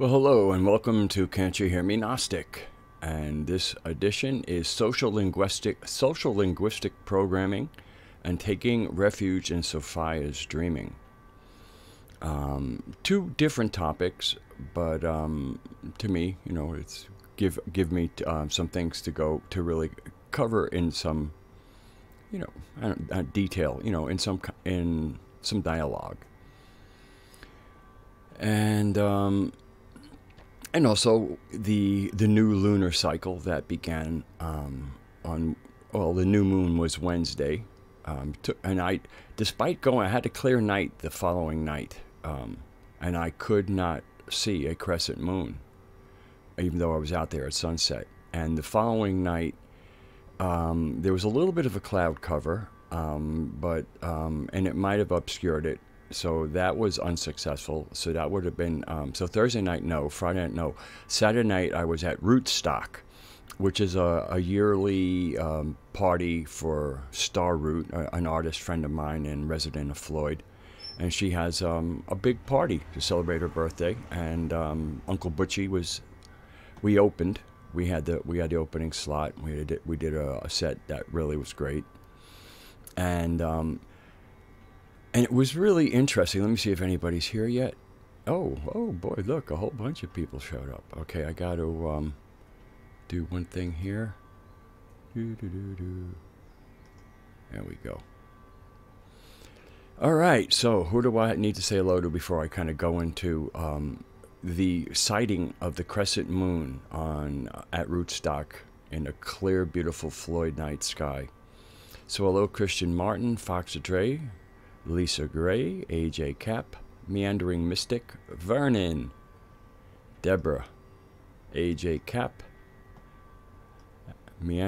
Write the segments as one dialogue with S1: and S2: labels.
S1: Well, hello and welcome to Can't You Hear Me Gnostic? And this edition is social linguistic programming and taking refuge in Sophia's dreaming. Two different topics, but to me, it's give me some things to go to really cover in some, detail, in some dialogue, and also the new lunar cycle that began the new moon was Wednesday, and I had a clear night the following night, and I could not see a crescent moon, even though I was out there at sunset. And the following night, there was a little bit of a cloud cover, but it might have obscured it. So that was unsuccessful. So that would have been, so Thursday night, no. Friday night, no. Saturday night, I was at Rootstock, which is a yearly party for Star Root, an artist friend of mine and resident of Floyd. And she has a big party to celebrate her birthday. And Uncle Butchie we opened. We had the opening slot. We did a set that really was great. And it was really interesting. Let me see if anybody's here yet. Oh boy, look, a whole bunch of people showed up. Okay, I got to do one thing here. There we go. All right, so who do I need to say hello to before I kind of go into the sighting of the crescent moon at Rootstock in a clear, beautiful Floyd night sky? So hello, Christian Martin, Fox Dre, Lisa Gray, AJ Cap, Meandering Mystic, Vernon, Deborah, AJ Cap, I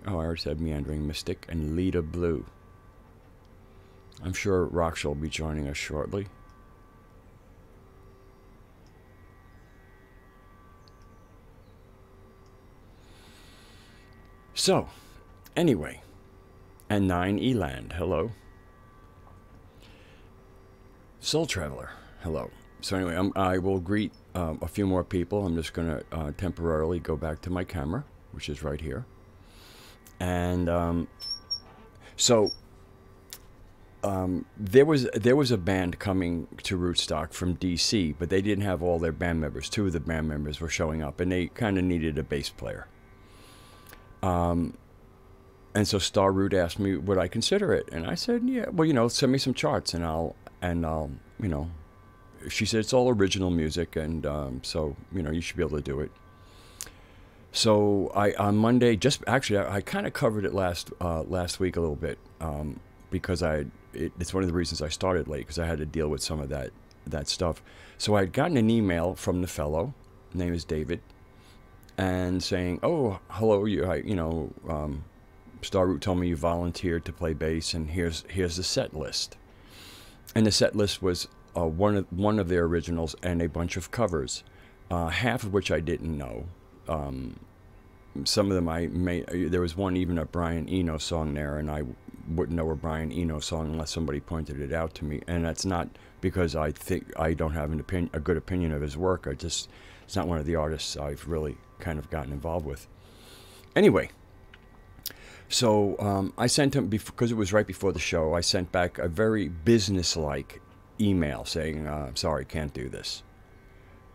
S1: already said Meandering Mystic, and Lita Blue. I'm sure Raksha will be joining us shortly. So, anyway, and 9 Eland, hello. Soul Traveler, hello. So anyway, I will greet a few more people. I'm just going to temporarily go back to my camera, which is right here. And there was a band coming to Rootstock from DC, but they didn't have all their band members. 2 of the band members were showing up, and they kind of needed a bass player. And so Star Root asked me, would I consider it? And I said, yeah, well, send me some charts, and I'll, she said it's all original music, and so, you should be able to do it. So on Monday, I kind of covered it last week a little bit, because it's one of the reasons I started late, because I had to deal with some of that stuff. So I had gotten an email from the fellow, name is David, and saying, oh, hello, Star Root told me you volunteered to play bass, and here's the set list. And the set list was one of their originals and a bunch of covers, half of which I didn't know. Some of them there was one, even a Brian Eno song there, and I wouldn't know a Brian Eno song unless somebody pointed it out to me. And that's not because I think I don't have a good opinion of his work. It's not one of the artists I've really kind of gotten involved with. Anyway, so I sent him, because it was right before the show, I sent back a very business-like email saying, sorry, can't do this.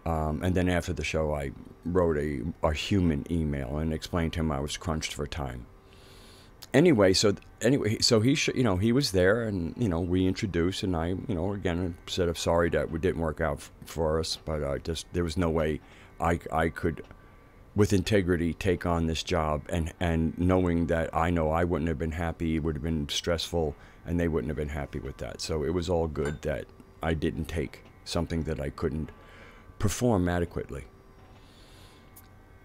S1: And then after the show, I wrote a human email and explained to him I was crunched for time. Anyway, so he was there, and we introduced, and I again said I'm sorry that it didn't work out for us, but there was no way I could, with integrity, take on this job, and knowing that I wouldn't have been happy, it would have been stressful, and they wouldn't have been happy with that. So it was all good that I didn't take something that I couldn't perform adequately.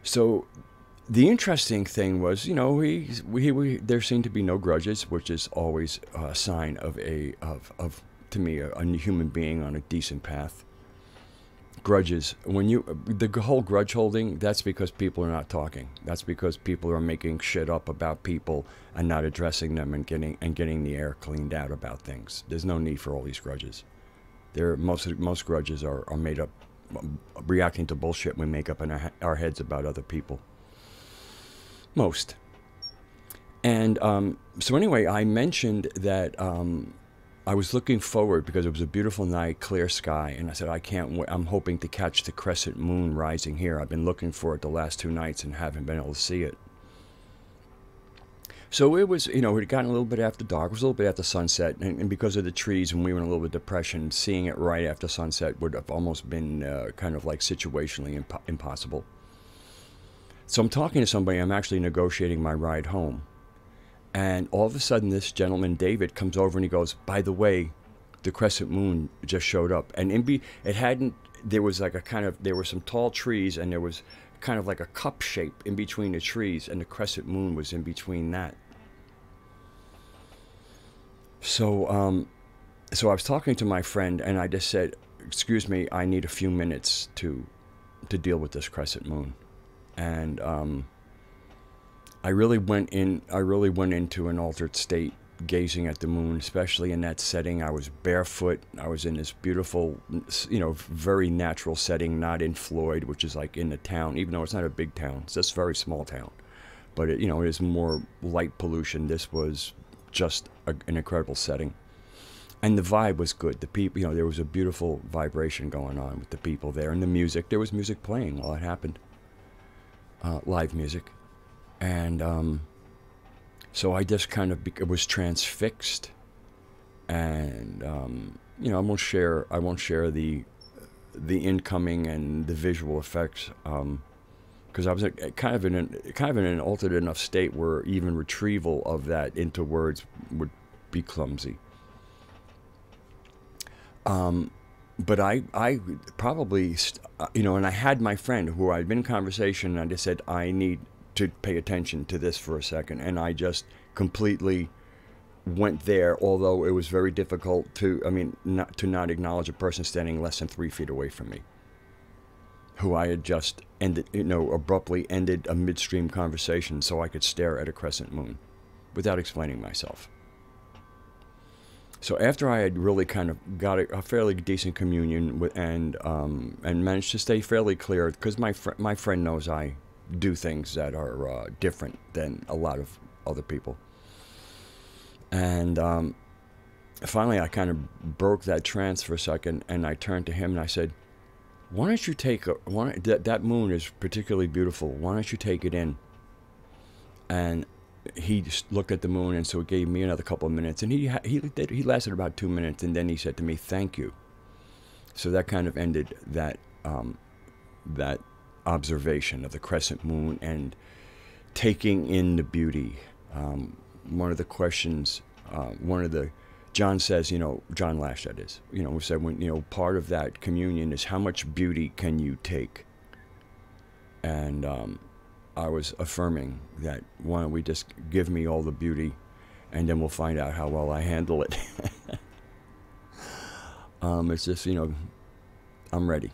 S1: So the interesting thing was, there seemed to be no grudges, which is always a sign of to me, a human being on a decent path. Grudges, the whole grudge holding, that's because people are not talking. That's because people are making shit up about people and not addressing them and getting the air cleaned out about things. There's no need for all these grudges. Most grudges are made up reacting to bullshit we make up in our heads about other people. Most. And so anyway, I mentioned that I was looking forward because it was a beautiful night, clear sky, and I said, I can't wait. I'm hoping to catch the crescent moon rising here. I've been looking for it the last 2 nights and haven't been able to see it. So it was, it had gotten a little bit after dark. It was a little bit after sunset, and because of the trees, and we were in a little bit of depression, seeing it right after sunset would have almost been kind of like situationally impossible. So I'm talking to somebody. I'm actually negotiating my ride home. And all of a sudden, this gentleman, David, comes over and he goes, by the way, the crescent moon just showed up. And there was like there were some tall trees, and there was kind of like a cup shape in between the trees, and the crescent moon was in between that. So, I was talking to my friend, and I just said, excuse me, I need a few minutes to deal with this crescent moon. And I really went into an altered state, gazing at the moon, especially in that setting. I was barefoot. I was in this beautiful, very natural setting, not in Floyd, which is like in the town, even though it's not a big town. It's just a very small town. But it is more light pollution. This was just an incredible setting. And the vibe was good. The people, there was a beautiful vibration going on with the people there, and the music. There was music playing while it happened. Live music. And so I just kind of was transfixed, and I won't share the incoming and the visual effects, because I was kind of in an altered enough state where even retrieval of that into words would be clumsy. But I probably, and I had my friend who I'd been in conversation, and I just said, I need to pay attention to this for a second. And I just completely went there, although it was very difficult not acknowledge a person standing less than 3 feet away from me, who I had just abruptly ended a midstream conversation so I could stare at a crescent moon without explaining myself. So after I had really kind of got a fairly decent communion and managed to stay fairly clear, because my friend knows I do things that are different than a lot of other people. And finally, I kind of broke that trance for a second, and I turned to him and I said, "Why don't you take that moon is particularly beautiful. Why don't you take it in?" And he just looked at the moon, and so it gave me another couple of minutes, and he lasted about 2 minutes, and then he said to me, "Thank you." So that kind of ended that observation of the crescent moon and taking in the beauty. One of the questions, John says, John Lash, that is, we said, when, part of that communion is how much beauty can you take? And I was affirming that, why don't we just give me all the beauty, and then we'll find out how well I handle it. It's just, I'm ready.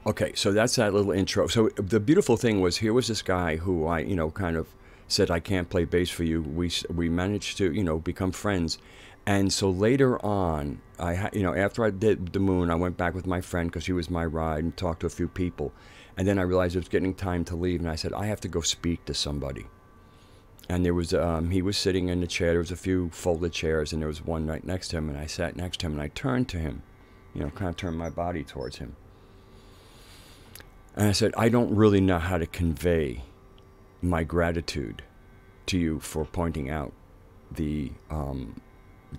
S1: Okay, so that's that little intro. So the beautiful thing was, here was this guy who I, kind of said, I can't play bass for you. We managed to, become friends. And so later on, after I did the moon, I went back with my friend because he was my ride and talked to a few people. And then I realized it was getting time to leave, and I said, I have to go speak to somebody. And there was, he was sitting in the chair. There was a few folded chairs, and there was one right next to him. And I sat next to him, and I turned to him, kind of turned my body towards him. And I said, I don't really know how to convey my gratitude to you for pointing out the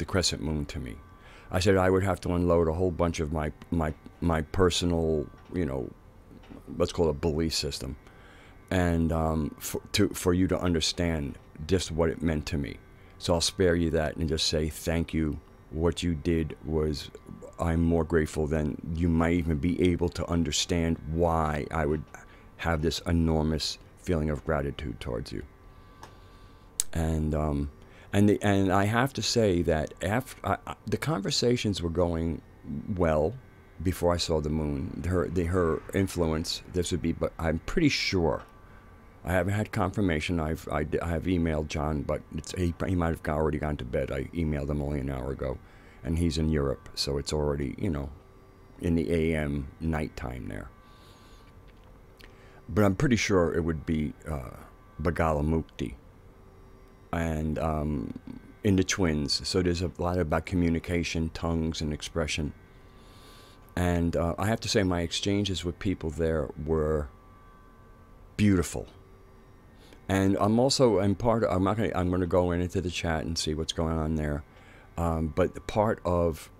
S1: crescent moon to me. I said I would have to unload a whole bunch of my personal, let's call it a belief system, and for you to understand just what it meant to me. So I'll spare you that and just say thank you. What you did was, I'm more grateful than you might even be able to understand why I would have this enormous feeling of gratitude towards you. And I have to say that after the conversations were going well before I saw the moon, her influence, this would be, but I'm pretty sure. I haven't had confirmation. I have emailed John, but he might have already gone to bed. I emailed him only an hour ago, and he's in Europe, so it's already, in the AM nighttime there. But I'm pretty sure it would be Bagalamukti, and in the twins. So there's a lot about communication, tongues, and expression. And I have to say, my exchanges with people there were beautiful. And I'm also, I'm going to go into the chat and see what's going on there. But part of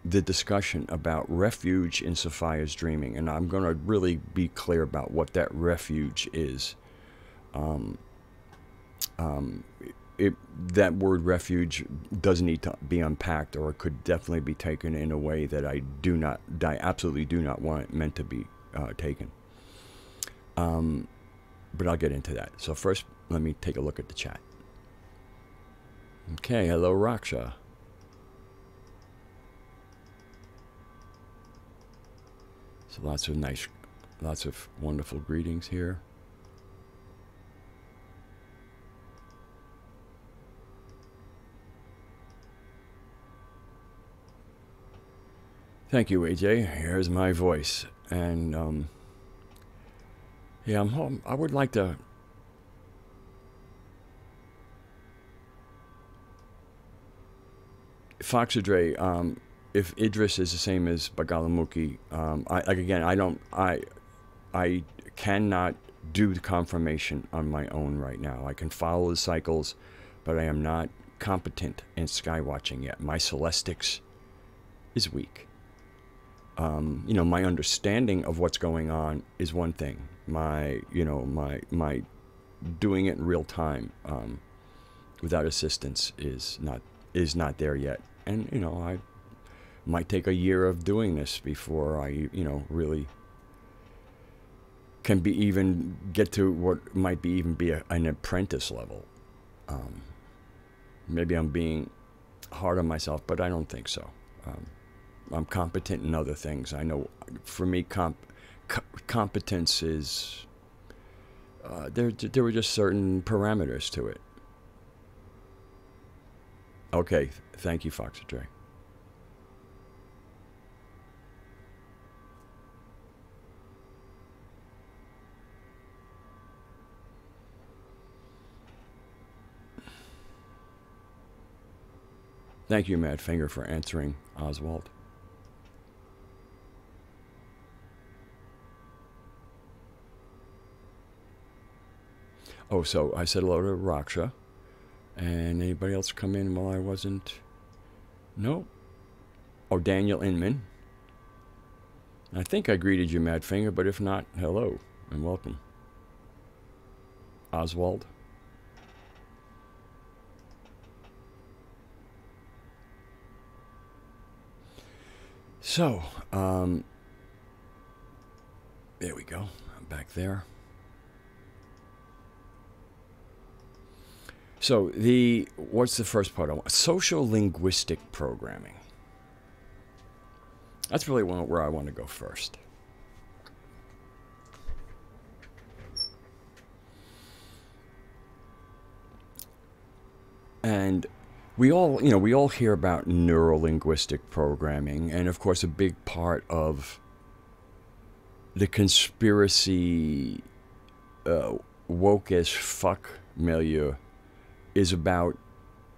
S1: the discussion about refuge in Sophia's dreaming, and I'm going to really be clear about what that refuge is. That word refuge does need to be unpacked, or it could definitely be taken in a way that I absolutely do not want it meant to be taken. But I'll get into that. So first, let me take a look at the chat. Okay, hello Raksha. So lots of wonderful greetings here. Thank you, AJ. Here's my voice. And yeah, I'm home. I would like to Foxadre, if Idris is the same as Bagalamukhi, I cannot do the confirmation on my own right now. I can follow the cycles, but I am not competent in sky watching yet. My celestics is weak. You know, my understanding of what's going on is one thing. My doing it in real time without assistance is not there yet. And you know, I might take a year of doing this before I, you know, really can even get to what might be an apprentice level. Maybe I'm being hard on myself, but I don't think so. I'm competent in other things. I know, for me, competence is there were just certain parameters to it. Okay, thank you, Foxadre. Thank you, Mad Finger, for answering, Oswald. Oh, so I said hello to Raksha. And anybody else come in while I wasn't? No. Oh, Daniel Inman. I think I greeted you, Mad Finger, but if not, hello and welcome. Oswald. So, there we go. I'm back there. So what's the first part I want? Social linguistic programming. That's really where I want to go first. And we all hear about neuro-linguistic programming, and of course a big part of the conspiracy woke as fuck milieu is about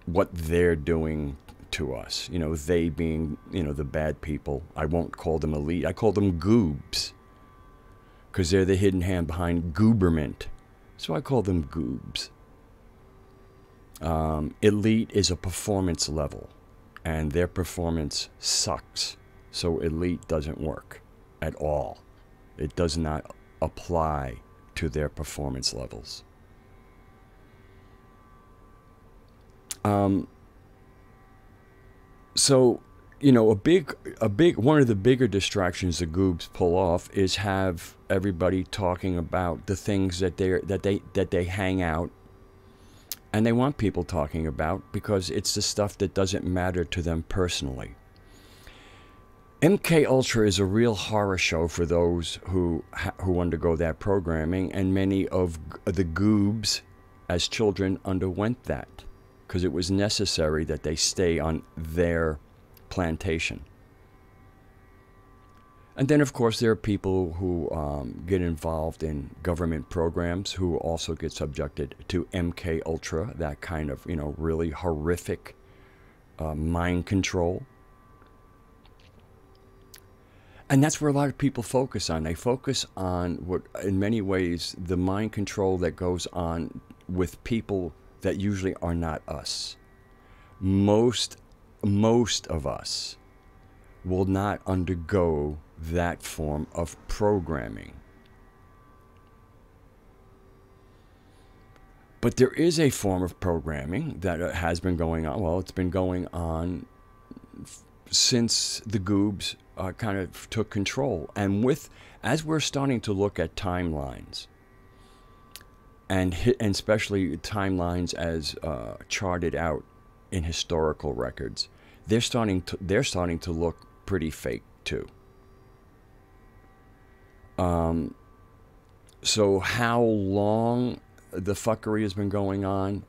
S1: what they're doing to us. You know, they being, you know, the bad people. I won't call them elite. I call them goobs, because they're the hidden hand behind gooberment. So I call them goobs. Elite is a performance level, and their performance sucks. So elite doesn't work at all. It does not apply to their performance levels. So, you know, one of the bigger distractions the goobs pull off is have everybody talking about the things that they hang out, and they want people talking about, because it's the stuff that doesn't matter to them personally. MK Ultra is a real horror show for those who undergo that programming, and many of the goobs as children underwent that, because it was necessary that they stay on their plantation. And then, of course, there are people who get involved in government programs who also get subjected to MK Ultra, that kind of, really horrific mind control. And that's where a lot of people focus on. They focus on what, in many ways, the mind control that goes on with people that usually are not us. Most of us will not undergo that form of programming. But there is a form of programming that has been going on. Well, it's been going on since the Goobs kind of took control. And as we're starting to look at timelines, and especially timelines as charted out in historical records, they're starting to look pretty fake too. So how long the fuckery has been going on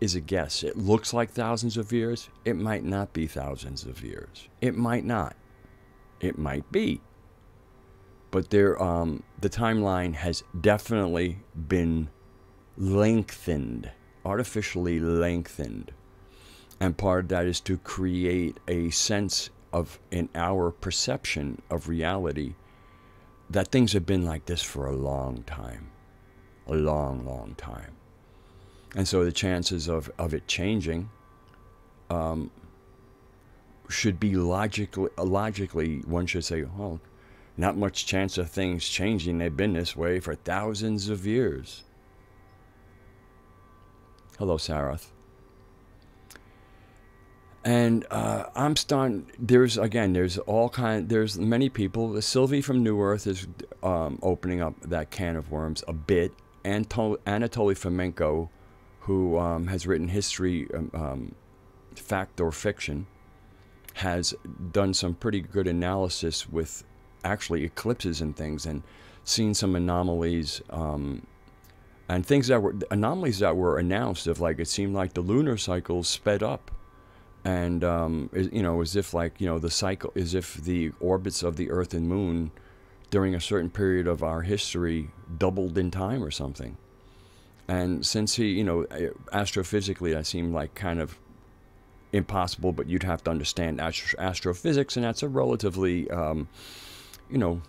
S1: is a guess. It looks like thousands of years. It might not be thousands of years. It might not. It might be. But the timeline has definitely been lengthened, artificially lengthened. And part of that is to create a sense of, in our perception of reality, that things have been like this for a long time. A long, long time. And so the chances of it changing should be logically, one should say, oh, not much chance of things changing. They've been this way for thousands of years. Hello, Sarath. And I'm starting, there's many people. Sylvie from New Earth is opening up that can of worms a bit. Anatoly Fomenko, who has written history, fact or fiction, has done some pretty good analysis with actually eclipses and things, and seen some anomalies, and anomalies that were announced of, like, it seemed like the lunar cycles sped up. And, as if, like, the cycle, as if the orbits of the Earth and Moon during a certain period of our history doubled in time or something. And since astrophysically, that seemed like kind of impossible, but you'd have to understand astrophysics, and that's a relatively,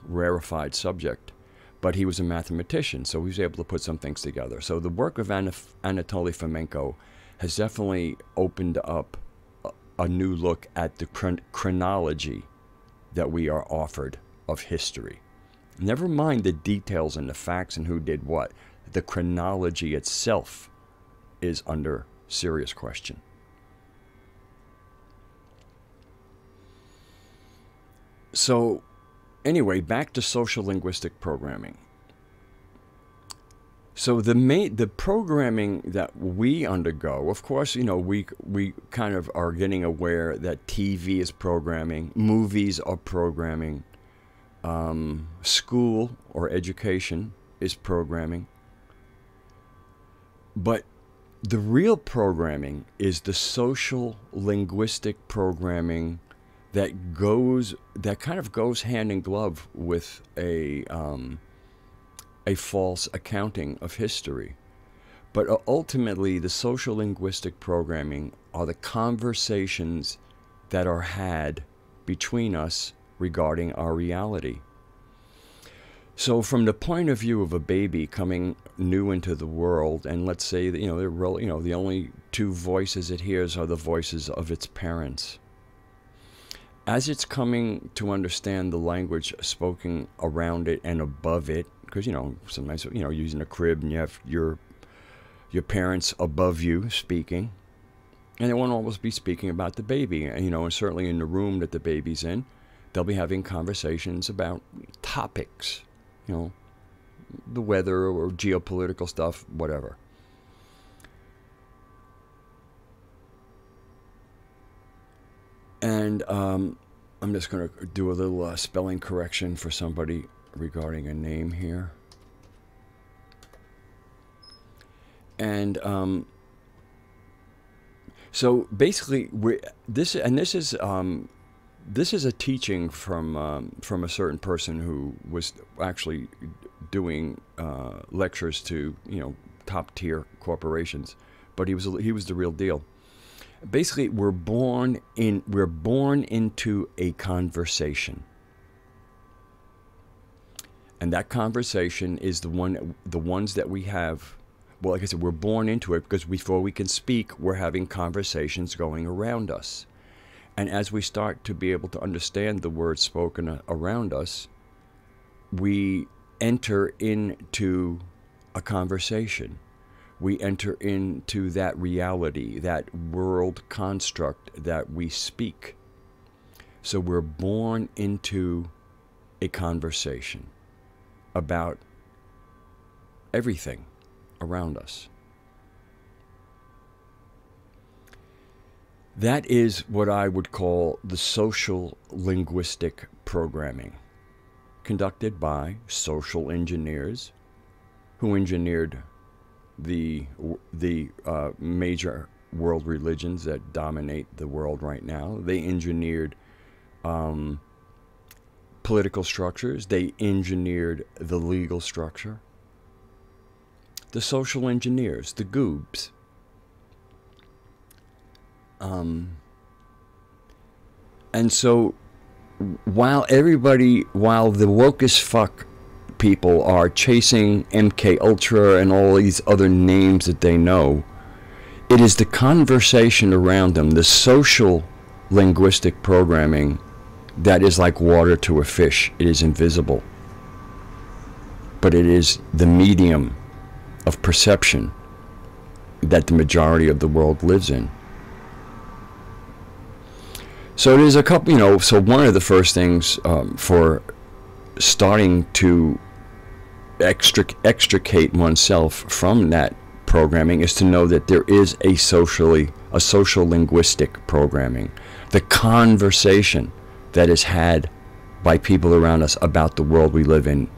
S1: rarefied subject. But he was a mathematician, so he was able to put some things together. So the work of Anatoly Fomenko has definitely opened up a new look at the chronology that we are offered of history. Never mind the details and the facts and who did what. The chronology itself is under serious question. So, anyway, back to social linguistic programming. So the programming that we undergo, of course, we kind of are getting aware that TV is programming, movies are programming, school or education is programming. But the real programming is the social linguistic programming that kind of goes hand in glove with a false accounting of history. But ultimately, the social linguistic programming are the conversations that are had between us regarding our reality. So from the point of view of a baby coming new into the world, and let's say that, the only two voices it hears are the voices of its parents. As it's coming to understand the language spoken around it and above it, because, sometimes, using a crib and you have your parents above you speaking, and they won't always be speaking about the baby. And, and certainly in the room that the baby's in, they'll be having conversations about topics, the weather or geopolitical stuff, whatever. And I'm just going to do a little spelling correction for somebody regarding a name here. And so basically, this is this is a teaching from a certain person who was actually doing lectures to, you know, top tier corporations, but he was the real deal. Basically, we're born into a conversation, and that conversation is the ones that we have. Well, like I said, we're born into it because before we can speak, we're having conversations going around us. And as we start to be able to understand the words spoken around us, we enter into a conversation. We enter into that reality, that world construct that we speak. So we're born into a conversation about everything around us. That is what I would call the social linguistic programming, conducted by social engineers who engineered the major world religions that dominate the world right now. They engineered political structures. They engineered the legal structure. The social engineers, the goobs. And so while the woke as fuck people are chasing MK Ultra and all these other names that they know, it is the conversation around them, the social linguistic programming, that is like water to a fish. It is invisible, but it is the medium of perception that the majority of the world lives in. So it is a couple, you know, so one of the first things for starting to extricate oneself from that programming is to know that there is a social linguistic programming. The conversation that is had by people around us about the world we live in,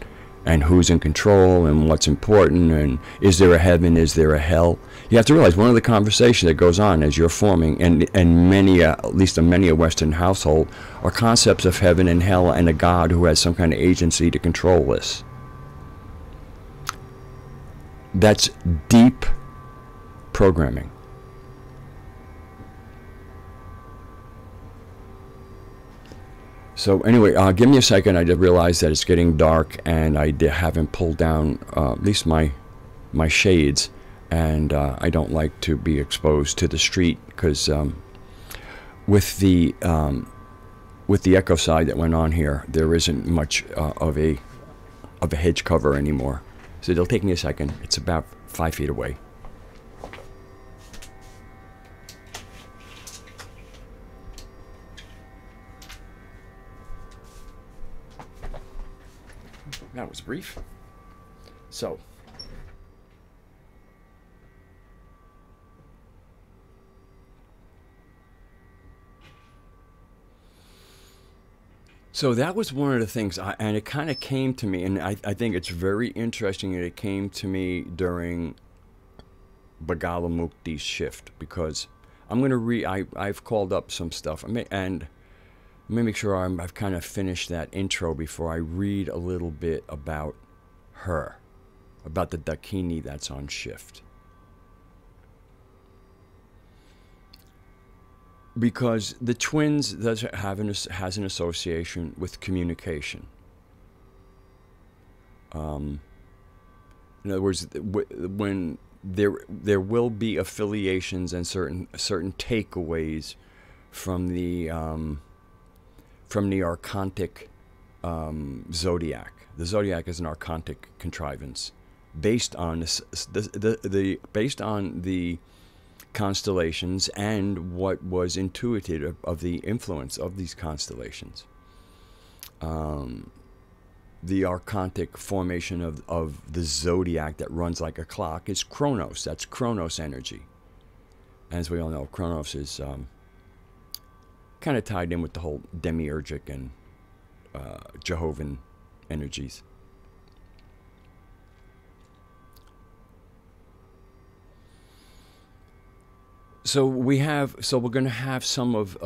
S1: and who's in control, and what's important, and is there a heaven, is there a hell? You have to realize one of the conversations that goes on as you're forming, and many, at least in many a Western household, are concepts of heaven and hell and a God who has some kind of agency to control this. That's deep programming. So anyway, give me a second. I did realize that it's getting dark, and I haven't pulled down at least my shades, and I don't like to be exposed to the street because with the echo side that went on here, there isn't much of a hedge cover anymore. So it'll take me a second. It's about 5 feet away. That was brief. So, that was one of the things, and it kind of came to me, and I think it's very interesting that it came to me during Bagalamukti's shift, because I'm going to I've called up some stuff, and let me make sure I've kind of finished that intro before I read a little bit about her, about the Dakini that's on shift. Because the twins has an association with communication. In other words, when there will be affiliations and certain takeaways from the archontic zodiac. The zodiac is an archontic contrivance based on based on the constellations and what was intuited of the influence of these constellations. The archontic formation of the zodiac that runs like a clock is Chronos. That's Chronos energy. As we all know, Chronos is kind of tied in with the whole demiurgic and Jehovan energies. So we're going to have some of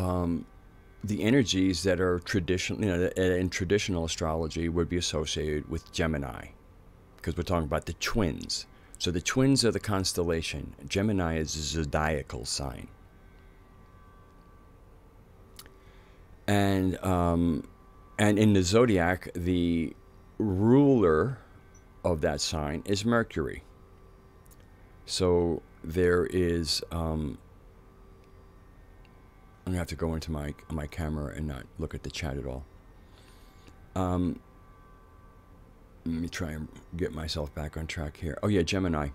S1: the energies that are traditional, in traditional astrology would be associated with Gemini, because we're talking about the twins. So the twins are the constellation. Gemini is a zodiacal sign. And in the zodiac, the ruler of that sign is Mercury. So there is, I'm gonna have to go into my camera and not look at the chat at all. Let me try and get myself back on track here. Oh yeah, Gemini.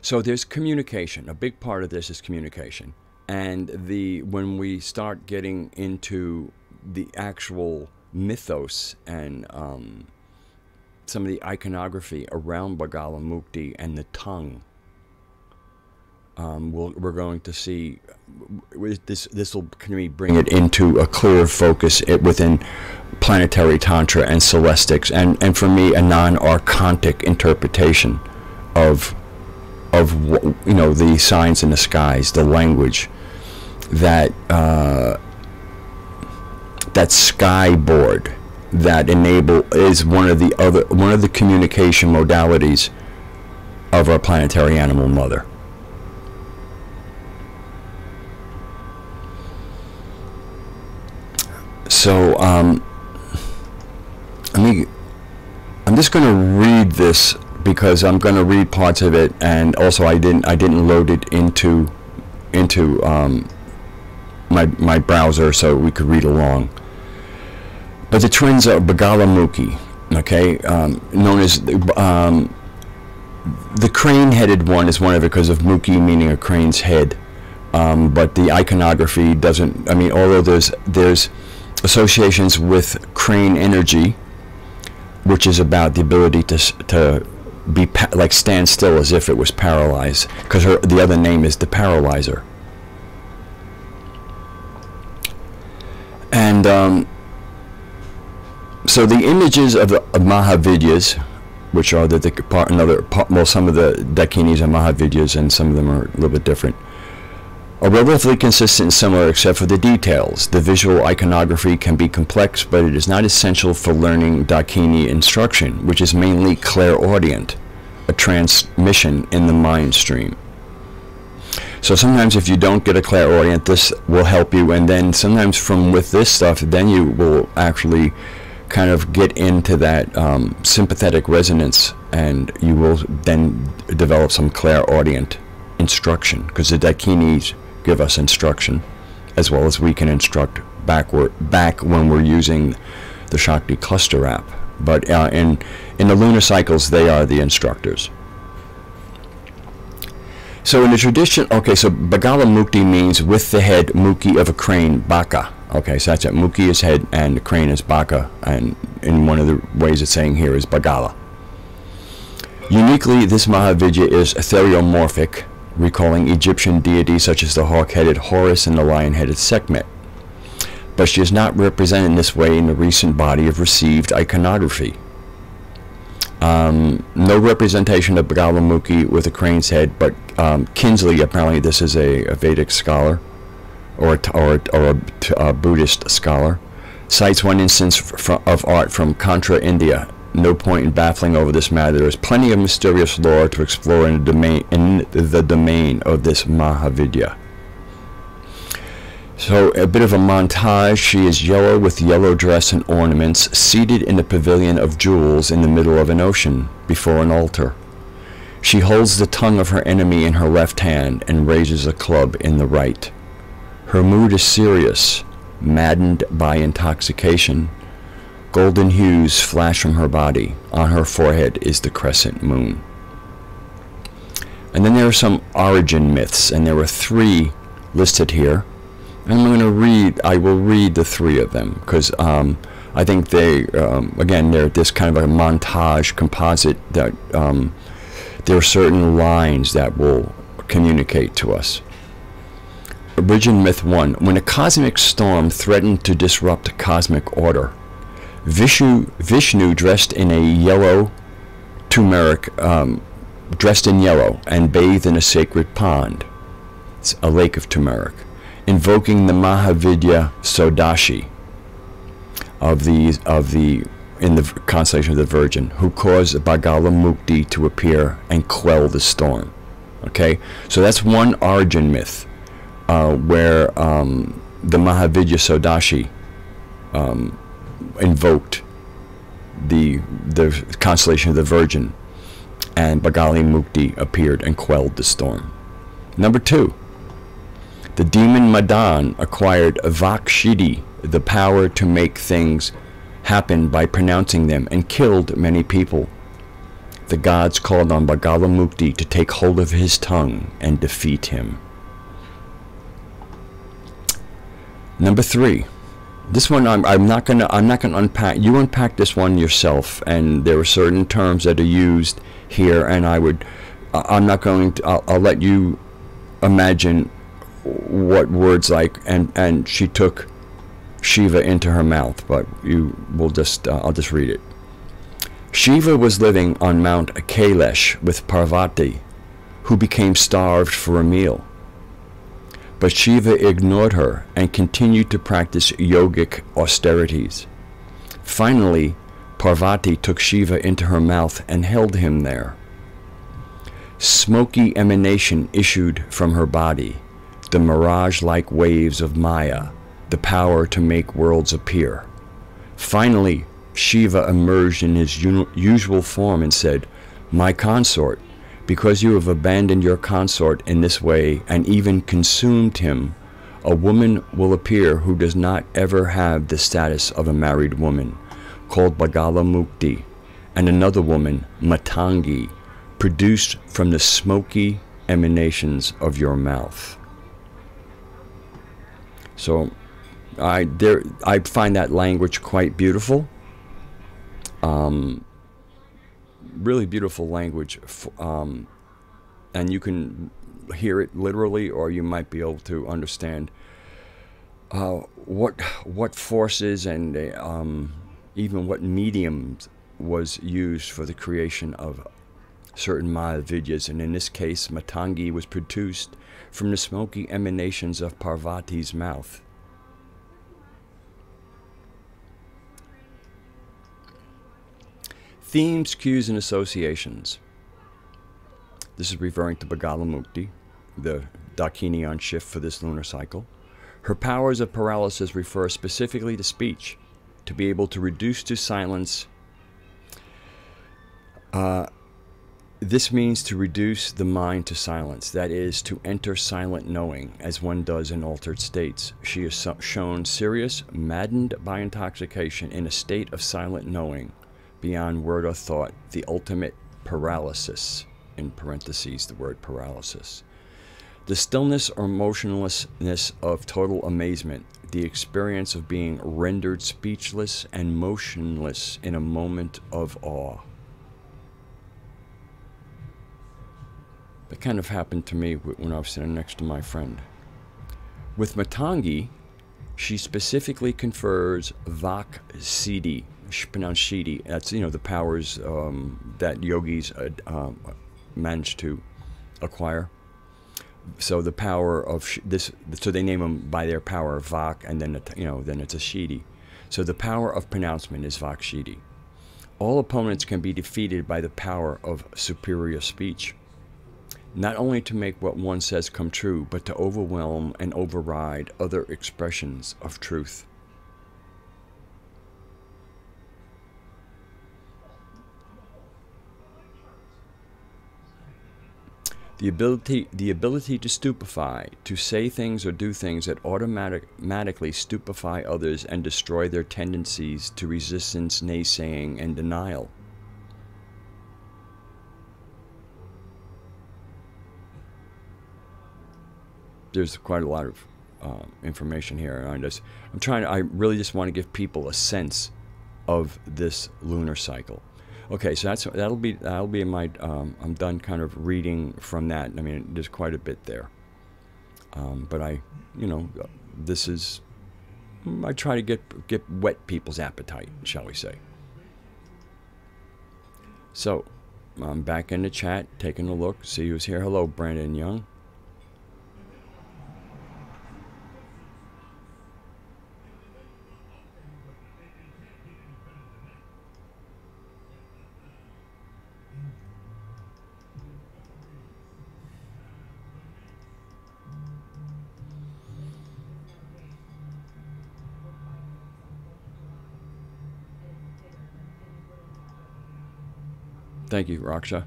S1: So there's communication. A big part of this is communication. And when we start getting into the actual mythos and some of the iconography around Bagala Mukti and the tongue, we're going to see this will bring it into a clearer focus within planetary tantra and celestics, and for me a non-archontic interpretation of the signs in the skies, the language that that skyboard that is one of the communication modalities of our planetary animal mother. So I'm just going to read this because I'm going to read parts of it, and also I didn't load it into my browser so we could read along. But the twins are Bagala Mukti, okay, known as the crane-headed one is one of it because of Mukti meaning a crane's head, but the iconography doesn't. I mean, although there's associations with crane energy, which is about the ability to be like stand still as if it was paralyzed, because the other name is the paralyzer. And so the images of Mahavidyas, which are some of the Dakinis are Mahavidyas and some of them are a little bit different, are relatively consistent and similar except for the details. The visual iconography can be complex, but it is not essential for learning Dakini instruction, which is mainly clairaudient, a transmission in the mind stream. So sometimes if you don't get a clairaudient, this will help you, and then sometimes with this stuff, then you will actually kind of get into that sympathetic resonance, and you will then develop some clairaudient instruction, because the Dakinis give us instruction as well as we can instruct back when we're using the Shakti cluster app. But in the lunar cycles, they are the instructors. So in the tradition, okay, so Bagala Mukti means with the head, Mukhi of a crane, Baka. Okay, so that's it. Mukhi is head and the crane is Baka, and in one of the ways it's saying here is Bagala. Uniquely, this Mahavidya is ethereomorphic, recalling Egyptian deities such as the hawk-headed Horus and the lion-headed Sekhmet. But she is not represented in this way in the recent body of received iconography. No representation of Bagala Mukhi with a crane's head, but Kinsley, apparently this is a Vedic scholar or a Buddhist scholar, cites one instance of art from Contra, India. No point in baffling over this matter. There is plenty of mysterious lore to explore in the domain of this Mahavidya. So a bit of a montage. She is yellow with yellow dress and ornaments, seated in a pavilion of jewels in the middle of an ocean before an altar. She holds the tongue of her enemy in her left hand and raises a club in the right. Her mood is serious, maddened by intoxication. Golden hues flash from her body. On her forehead is the crescent moon. And then there are some origin myths, and there are 3 listed here. And I will read the 3 of them, because I think they, again, they're this kind of a montage composite that there are certain lines that will communicate to us. Origin myth 1. When a cosmic storm threatened to disrupt cosmic order, Vishnu dressed in a yellow turmeric, dressed in yellow and bathed in a sacred pond, it's a lake of turmeric, invoking the Mahavidya Sodashi of the in the constellation of the Virgin, who caused Bagala Mukti to appear and quell the storm. Okay, so that's one origin myth where the Mahavidya Sodashi invoked the constellation of the Virgin, and Bagali Mukti appeared and quelled the storm. Number 2, the demon Madan acquired Vakshidi, the power to make things happen by pronouncing them, and killed many people. The gods called on Bagala Mukti to take hold of his tongue and defeat him. Number 3. This one I'm not gonna unpack. You unpack this one yourself, and there are certain terms that are used here, and I'm not going to. I'll let you imagine what words like. And she took Shiva into her mouth, but you will just. I'll just read it. Shiva was living on Mount Kailash with Parvati, who became starved for a meal. But Shiva ignored her and continued to practice yogic austerities. Finally, Parvati took Shiva into her mouth and held him there. Smoky emanation issued from her body, the mirage-like waves of Maya, the power to make worlds appear. Finally, Shiva emerged in his usual form and said, "My consort, because you have abandoned your consort in this way and even consumed him, a woman will appear who does not ever have the status of a married woman, called Bagala Mukti, and another woman, Matangi, produced from the smoky emanations of your mouth." So I find that language quite beautiful. Really beautiful language, and you can hear it literally, or you might be able to understand what forces and even what mediums was used for the creation of certain Mahavidyas. And in this case, Matangi was produced from the smoky emanations of Parvati's mouth. Themes, cues, and associations. This is referring to Bagala Mukti, the Dakinian shift for this lunar cycle. Her powers of paralysis refer specifically to speech, to be able to reduce to silence. This means to reduce the mind to silence, that is, to enter silent knowing, as one does in altered states. She is shown serious, maddened by intoxication in a state of silent knowing, beyond word or thought, the ultimate paralysis, in parentheses the word paralysis. The stillness or motionlessness of total amazement, the experience of being rendered speechless and motionless in a moment of awe. That kind of happened to me when I was sitting next to my friend. With Matangi, she specifically confers Vak Siddhi, pronounced Shidi. That's, the powers that yogis manage to acquire. So the power of this, so they name them by their power, Vak, and then then it's a Shidi. So the power of pronouncement is Vak Shidi. All opponents can be defeated by the power of superior speech, not only to make what one says come true, but to overwhelm and override other expressions of truth. The ability to stupefy, to say things or do things that automatically stupefy others and destroy their tendencies to resistance, naysaying, and denial. There's quite a lot of information here, and I really just want to give people a sense of this lunar cycle. Okay, so that'll be my I'm done kind of reading from that. I mean, there's quite a bit there, but I try to get whet people's appetite, shall we say. So I'm back in the chat, taking a look, see who's here. Hello, Brandon Young. Thank you, Raksha.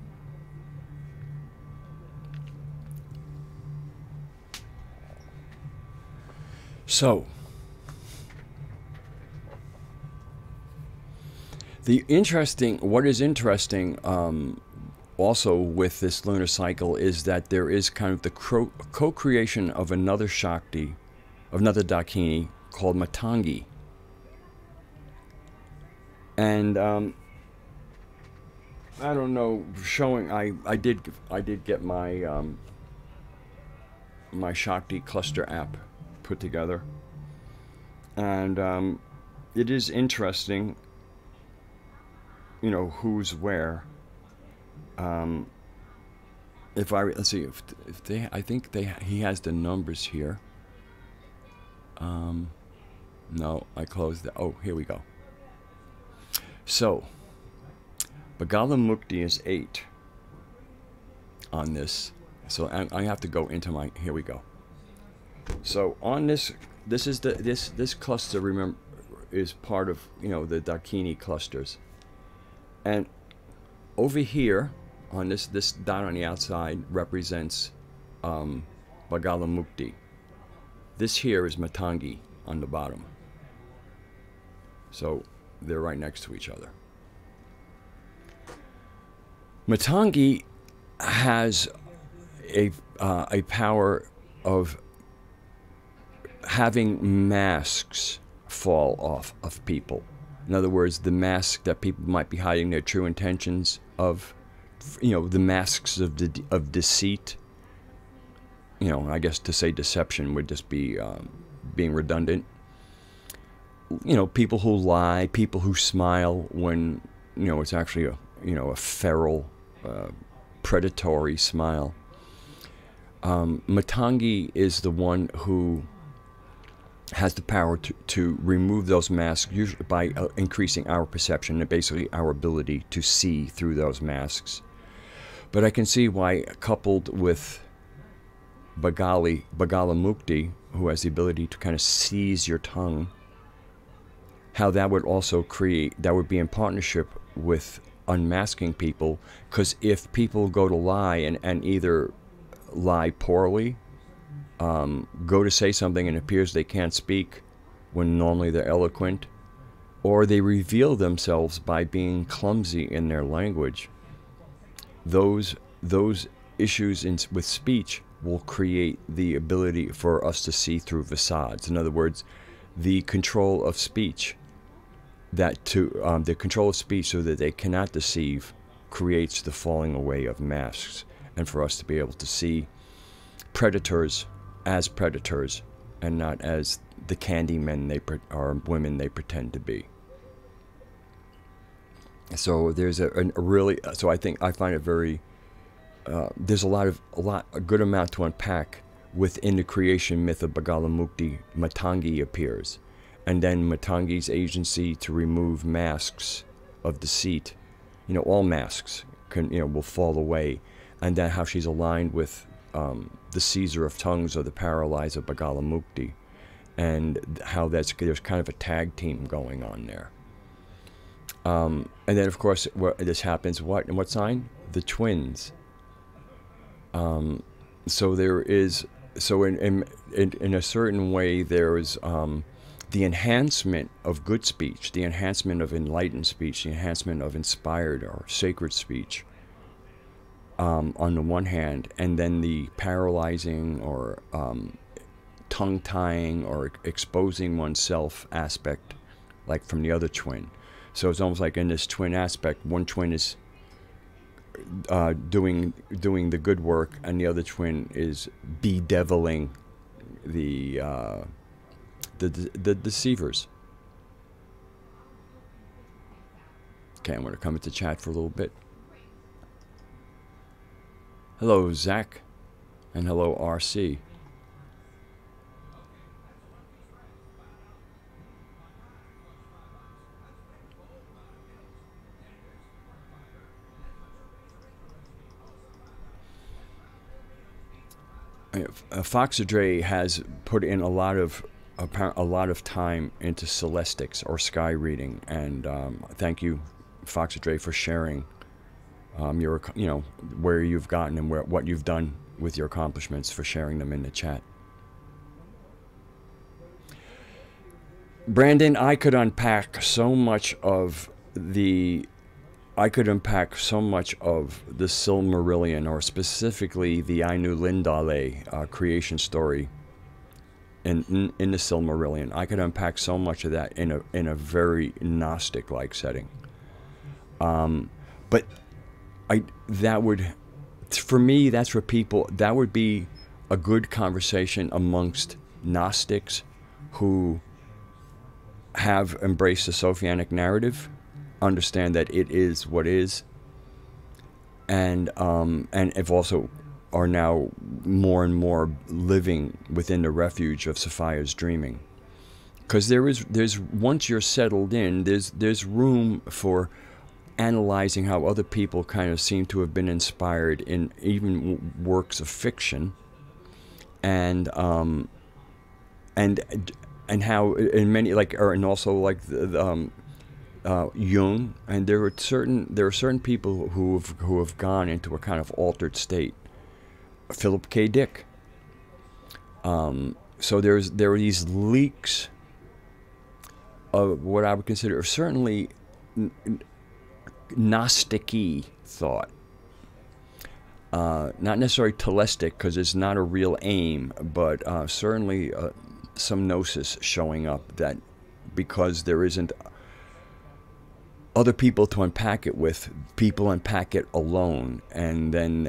S1: So, what is interesting also with this lunar cycle is that there is kind of the co-creation of another Shakti, of another Dakini called Matangi. And I don't know, I did get my my Shakti cluster app put together, and it is interesting, you know, who's where. Let's see if they, I think he has the numbers here. No, I closed the, oh, here we go. So, Bagala Mukti is 8 on this. So I have to go into my, here we go. So on this is this cluster, remember, is part of, you know, the Dakini clusters. And over here, on this dot on the outside represents Bagala Mukti. This here is Matangi on the bottom. So they're right next to each other. Matangi has a power of having masks fall off of people. In other words, the mask that people might be hiding their true intentions of, you know, the masks of deceit. You know, I guess to say deception would just be being redundant. You know, people who lie, people who smile when, you know, it's actually a, you know, a feral, predatory smile. Matangi is the one who has the power to remove those masks, usually by increasing our perception and basically our ability to see through those masks. But I can see why, coupled with Bagala Mukti, who has the ability to kind of seize your tongue, how that would also create, that would be in partnership with unmasking people. Because if people go to lie and either lie poorly, go to say something and it appears they can't speak when normally they're eloquent, or they reveal themselves by being clumsy in their language, those issues with speech will create the ability for us to see through facades. In other words, the control of speech, the control of speech so that they cannot deceive, creates the falling away of masks, and for us to be able to see predators as predators and not as the candy men or women they pretend to be. So there's a really, so I find it very, there's a good amount to unpack within the creation myth of Bagala Mukti. Matangi appears, and then Matangi's agency to remove masks of deceit, you know, all masks will fall away, and then how she's aligned with the Caesar of tongues or the paralyzer of Bagala Mukti, and how there's kind of a tag team going on there. And then, of course, this happens, in what sign? The twins. So there is, so in a certain way, there is the enhancement of good speech, the enhancement of enlightened speech, the enhancement of inspired or sacred speech, on the one hand, and then the paralyzing or tongue-tying or exposing oneself aspect, like from the other twin. So it's almost like in this twin aspect, one twin is doing the good work, and the other twin is bedeviling the deceivers. Okay, I'm going to come into chat for a little bit. Hello, Zach, and hello, RC. Foxadre has put in a lot of time into celestics or sky reading, and thank you, Foxadre, for sharing you know, where you've gotten and what you've done with your accomplishments, for sharing them in the chat. Brandon, I could unpack so much of the Silmarillion, or specifically the Ainu Lindale creation story in the Silmarillion. I could unpack so much of that in a very Gnostic-like setting. But for me, that's where that would be a good conversation amongst Gnostics who have embraced the Sophianic narrative, understand that it is what is, and if also are now more and more living within the refuge of Sophia's dreaming. Because there's once you're settled in, there's room for analyzing how other people kind of seem to have been inspired in even works of fiction, and how in many, like, and also like Jung, and there are certain people who have gone into a kind of altered state. Philip K. Dick. So there are these leaks of what I would consider certainly Gnostic-y thought. Not necessarily telistic, because it's not a real aim, but certainly some gnosis showing up, that because there isn't other people to unpack it with, people unpack it alone. And then,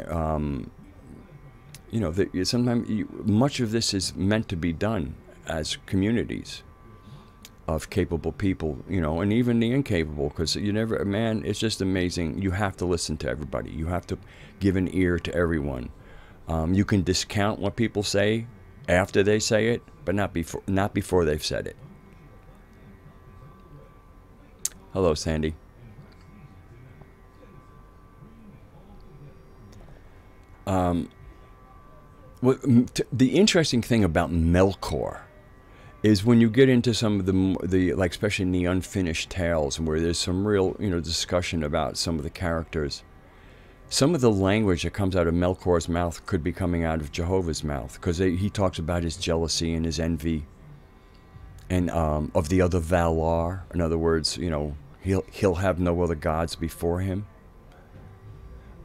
S1: you know, sometimes much of this is meant to be done as communities of capable people, you know, and even the incapable, because man, it's just amazing. You have to listen to everybody. You have to give an ear to everyone. You can discount what people say after they say it, but not before they've said it. Hello, Sandy. The interesting thing about Melkor is when you get into some of the like, especially in the unfinished tales, where there's some real, you know, discussion about some of the characters. Some of the language that comes out of Melkor's mouth could be coming out of Jehovah's mouth, because he talks about his jealousy and his envy, and of the other Valar. In other words, you know, he'll have no other gods before him.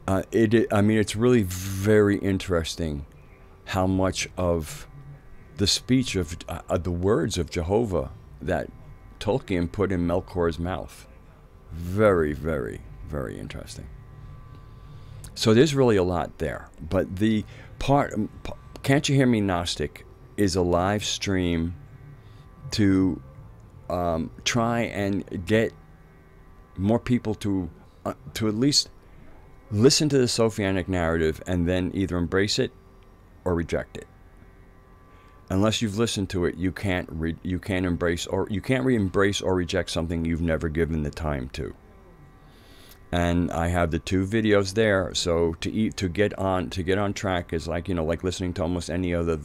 S1: I mean, it's really very interesting how much of the speech of the words of Jehovah that Tolkien put in Melkor's mouth. Very, very, very interesting. So there's really a lot there. But the part, Can't You Hear Me Gnostic, is a live stream to try and get more people to at least listen to the Sophianic narrative and then either embrace it or reject it. Unless you've listened to it, you can't embrace, or you can't re-embrace or reject something you've never given the time to. And I have the 2 videos there, so to get on track is like, you know, like listening to almost any of the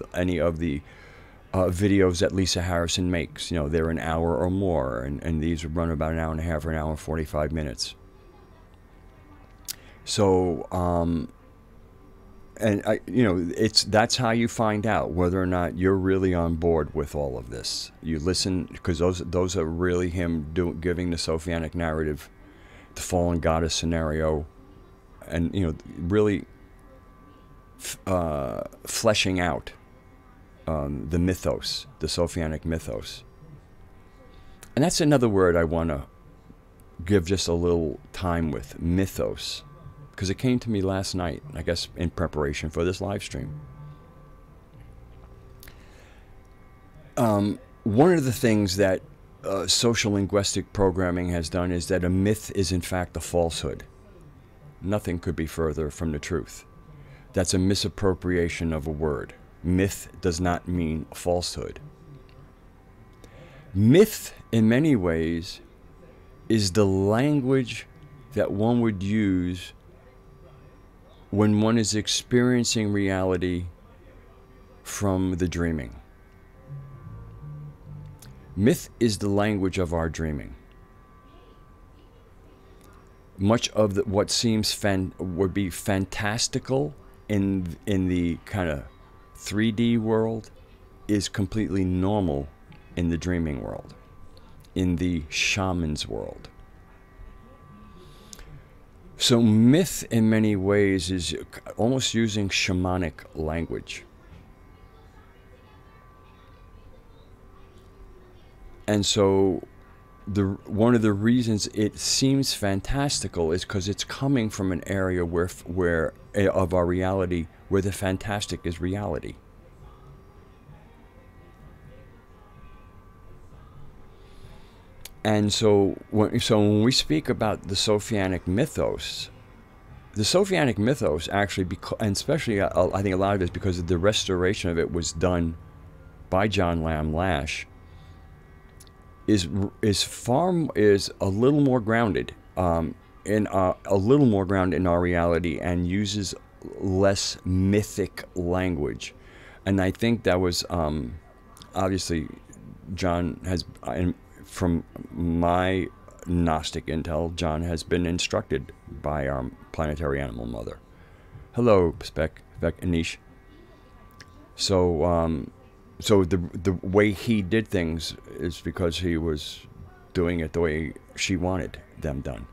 S1: videos that Lisa Harrison makes. You know, they're an hour or more, and these run about an hour and a half or an hour and 45 minutes. So, and you know, that's how you find out whether or not you're really on board with all of this. You listen, because those are really him giving the Sophianic narrative, the fallen goddess scenario, and, you know, really fleshing out the mythos, the Sophianic mythos. And that's another word I want to give just a little time with, mythos, because it came to me last night, I guess, in preparation for this live stream. One of the things that social linguistic programming has done is that a myth is in fact a falsehood. Nothing could be further from the truth. That's a misappropriation of a word. Myth does not mean falsehood. Myth, in many ways, is the language that one would use when one is experiencing reality from the dreaming. Myth is the language of our dreaming. much of what seems would be fantastical in the kind of 3D world is completely normal in the dreaming world, in the shaman's world. So myth in many ways is almost using shamanic language. And so one of the reasons it seems fantastical is because it's coming from an area where of our reality where the fantastic is reality. And so when we speak about the Sophianic Mythos actually, and especially I think a lot of it is because of the restoration of it was done by John Lamb Lash, is a little more grounded in our reality, and uses less mythic language. And I think that was obviously John has, from my Gnostic intel, John has been instructed by our planetary animal mother. Hello, Spec Anish. So the way he did things is because he was doing it the way she wanted them done.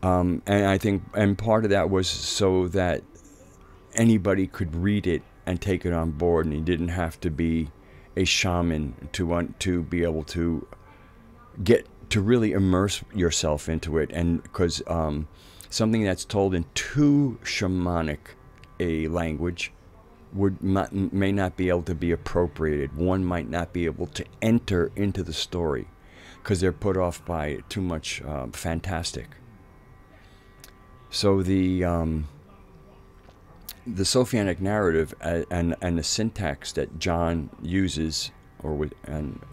S1: And I think, and part of that was so that anybody could read it and take it on board, and he didn't have to be a shaman to be able to get to really immerse yourself into it. And because something that's told in too shamanic a language may not be able to be appropriated. One might not be able to enter into the story because they're put off by too much fantastic. So the Sophianic narrative and the syntax that John uses or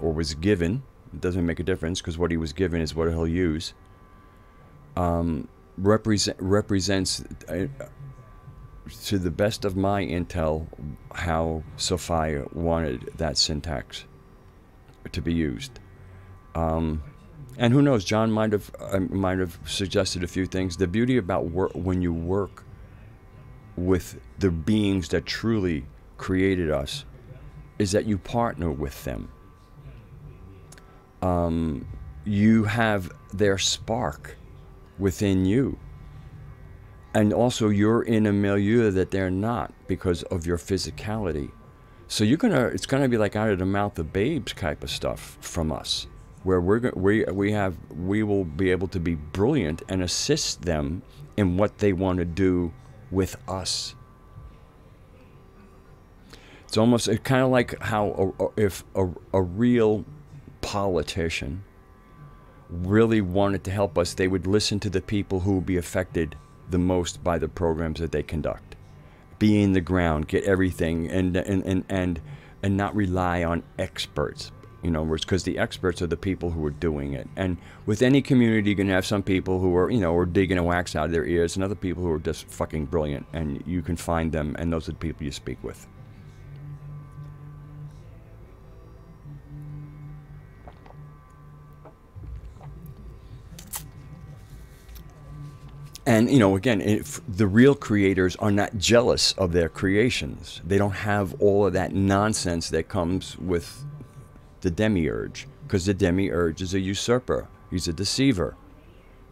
S1: was given, it doesn't make a difference because what he was given is what he'll use, represents, to the best of my intel, how Sophia wanted that syntax to be used. And who knows, John might have suggested a few things. The beauty about when you work with the beings that truly created us is that you partner with them. You have their spark within you. And also you're in a milieu that they're not because of your physicality. So it's gonna be like out of the mouth of babes type of stuff from us, where we will be able to be brilliant and assist them in what they want to do with us. It's kind of like how if a real politician really wanted to help us, they would listen to the people who will be affected the most by the programs that they conduct. Be in the ground, get everything, and not rely on experts. You know, because the experts are the people who are doing it. And with any community, you're gonna have some people who are, are digging a wax out of their ears, and other people who are just fucking brilliant. And you can find them, and those are the people you speak with. And, again, the real creators are not jealous of their creations. They don't have all of that nonsense that comes with the demiurge, because the demiurge is a usurper. He's a deceiver.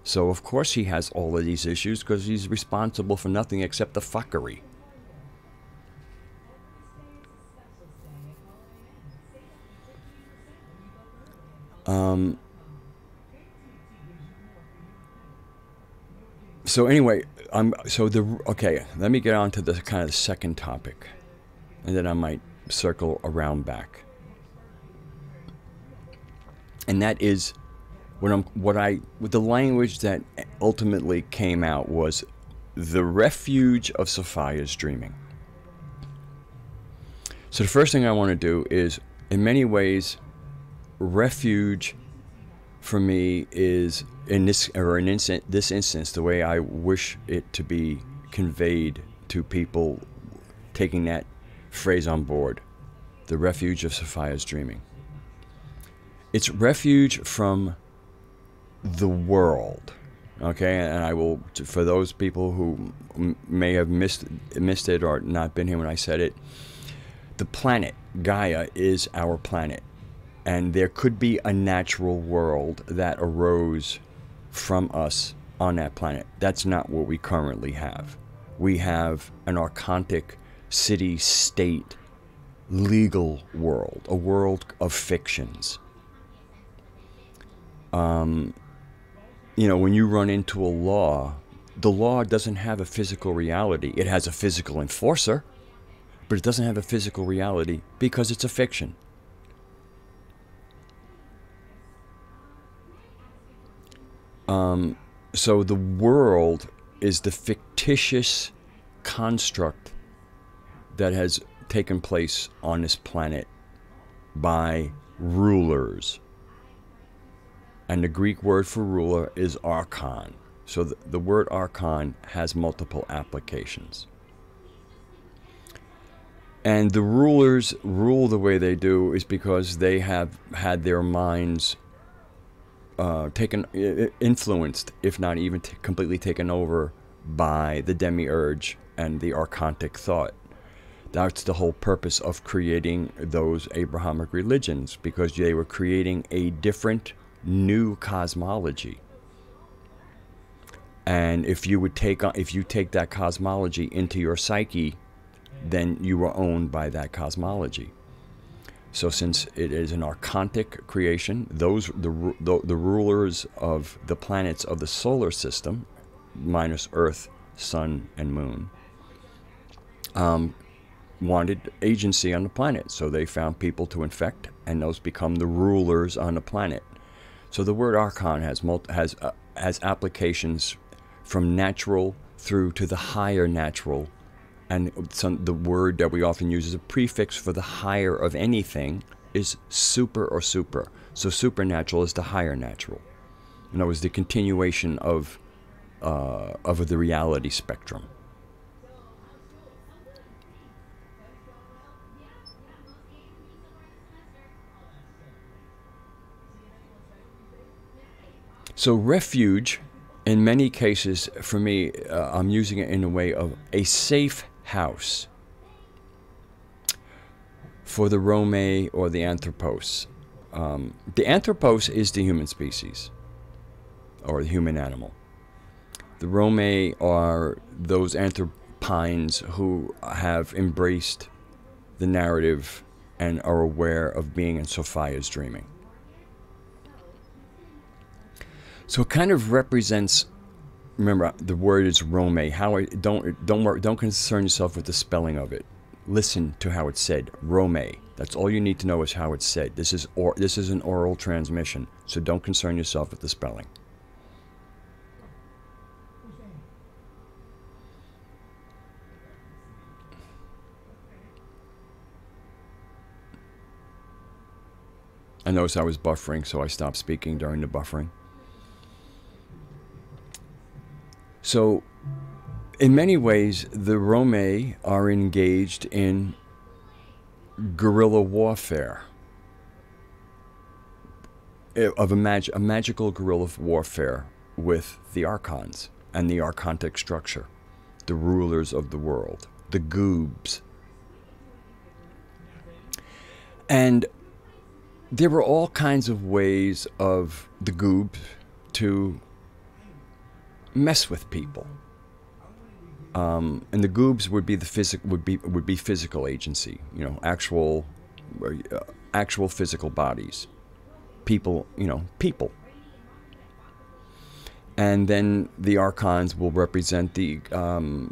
S1: So, of course, he has all of these issues because he's responsible for nothing except the fuckery. So anyway, okay, let me get on to the kind of second topic, and then I might circle around back. And that is with the language that ultimately came out was the refuge of Sophia's dreaming. So the first thing I want to do is, in many ways, refuge for me is this instance, the way I wish it to be conveyed to people taking that phrase on board, the refuge of Sophia's dreaming. It's refuge from the world. Okay, and I will, for those people who may have missed it or not been here when I said it, the planet, Gaia, is our planet. And there could be a natural world that arose from us on that planet. That's not what we currently have. We have an archontic city-state legal world, a world of fictions. You know, when you run into a law, the law doesn't have a physical reality. It has a physical enforcer, but it doesn't have a physical reality because it's a fiction. So the world is the fictitious construct that has taken place on this planet by rulers. And the Greek word for ruler is archon. So the word archon has multiple applications. And the rulers rule the way they do is because they have had their minds influenced, if not even completely taken over, by the demiurge and the archontic thought. That's the whole purpose of creating those Abrahamic religions, because they were creating a different, new cosmology. And if you take that cosmology into your psyche, then you are owned by that cosmology. So since it is an archontic creation, the rulers of the planets of the solar system, minus Earth, Sun, and Moon, wanted agency on the planet. So they found people to infect, and those become the rulers on the planet. So the word archon has applications from natural through to the higher natural. And the word that we often use as a prefix for the higher of anything is super or super. So supernatural is the higher natural. In other words, the continuation of the reality spectrum. So refuge, in many cases, for me, I'm using it in a way of a safe house for the Rome or the Anthropos. The Anthropos is the human species, or the human animal. The Rome are those anthropines who have embraced the narrative and are aware of being in Sophia's dreaming. So it kind of represents. Remember, the word is Rome. Don't concern yourself with the spelling of it. Listen to how it's said. Rome. That's all you need to know is how it's said. This is an oral transmission, so don't concern yourself with the spelling. I noticed I was buffering, so I stopped speaking during the buffering. So, in many ways, the Rome are engaged in guerrilla warfare, of a magical guerrilla warfare with the archons and the archontic structure, the rulers of the world, the goobs. And there were all kinds of ways of the goobs to mess with people, and the goobs would be physical agency, you know, actual physical bodies, people, people. And then the archons will represent the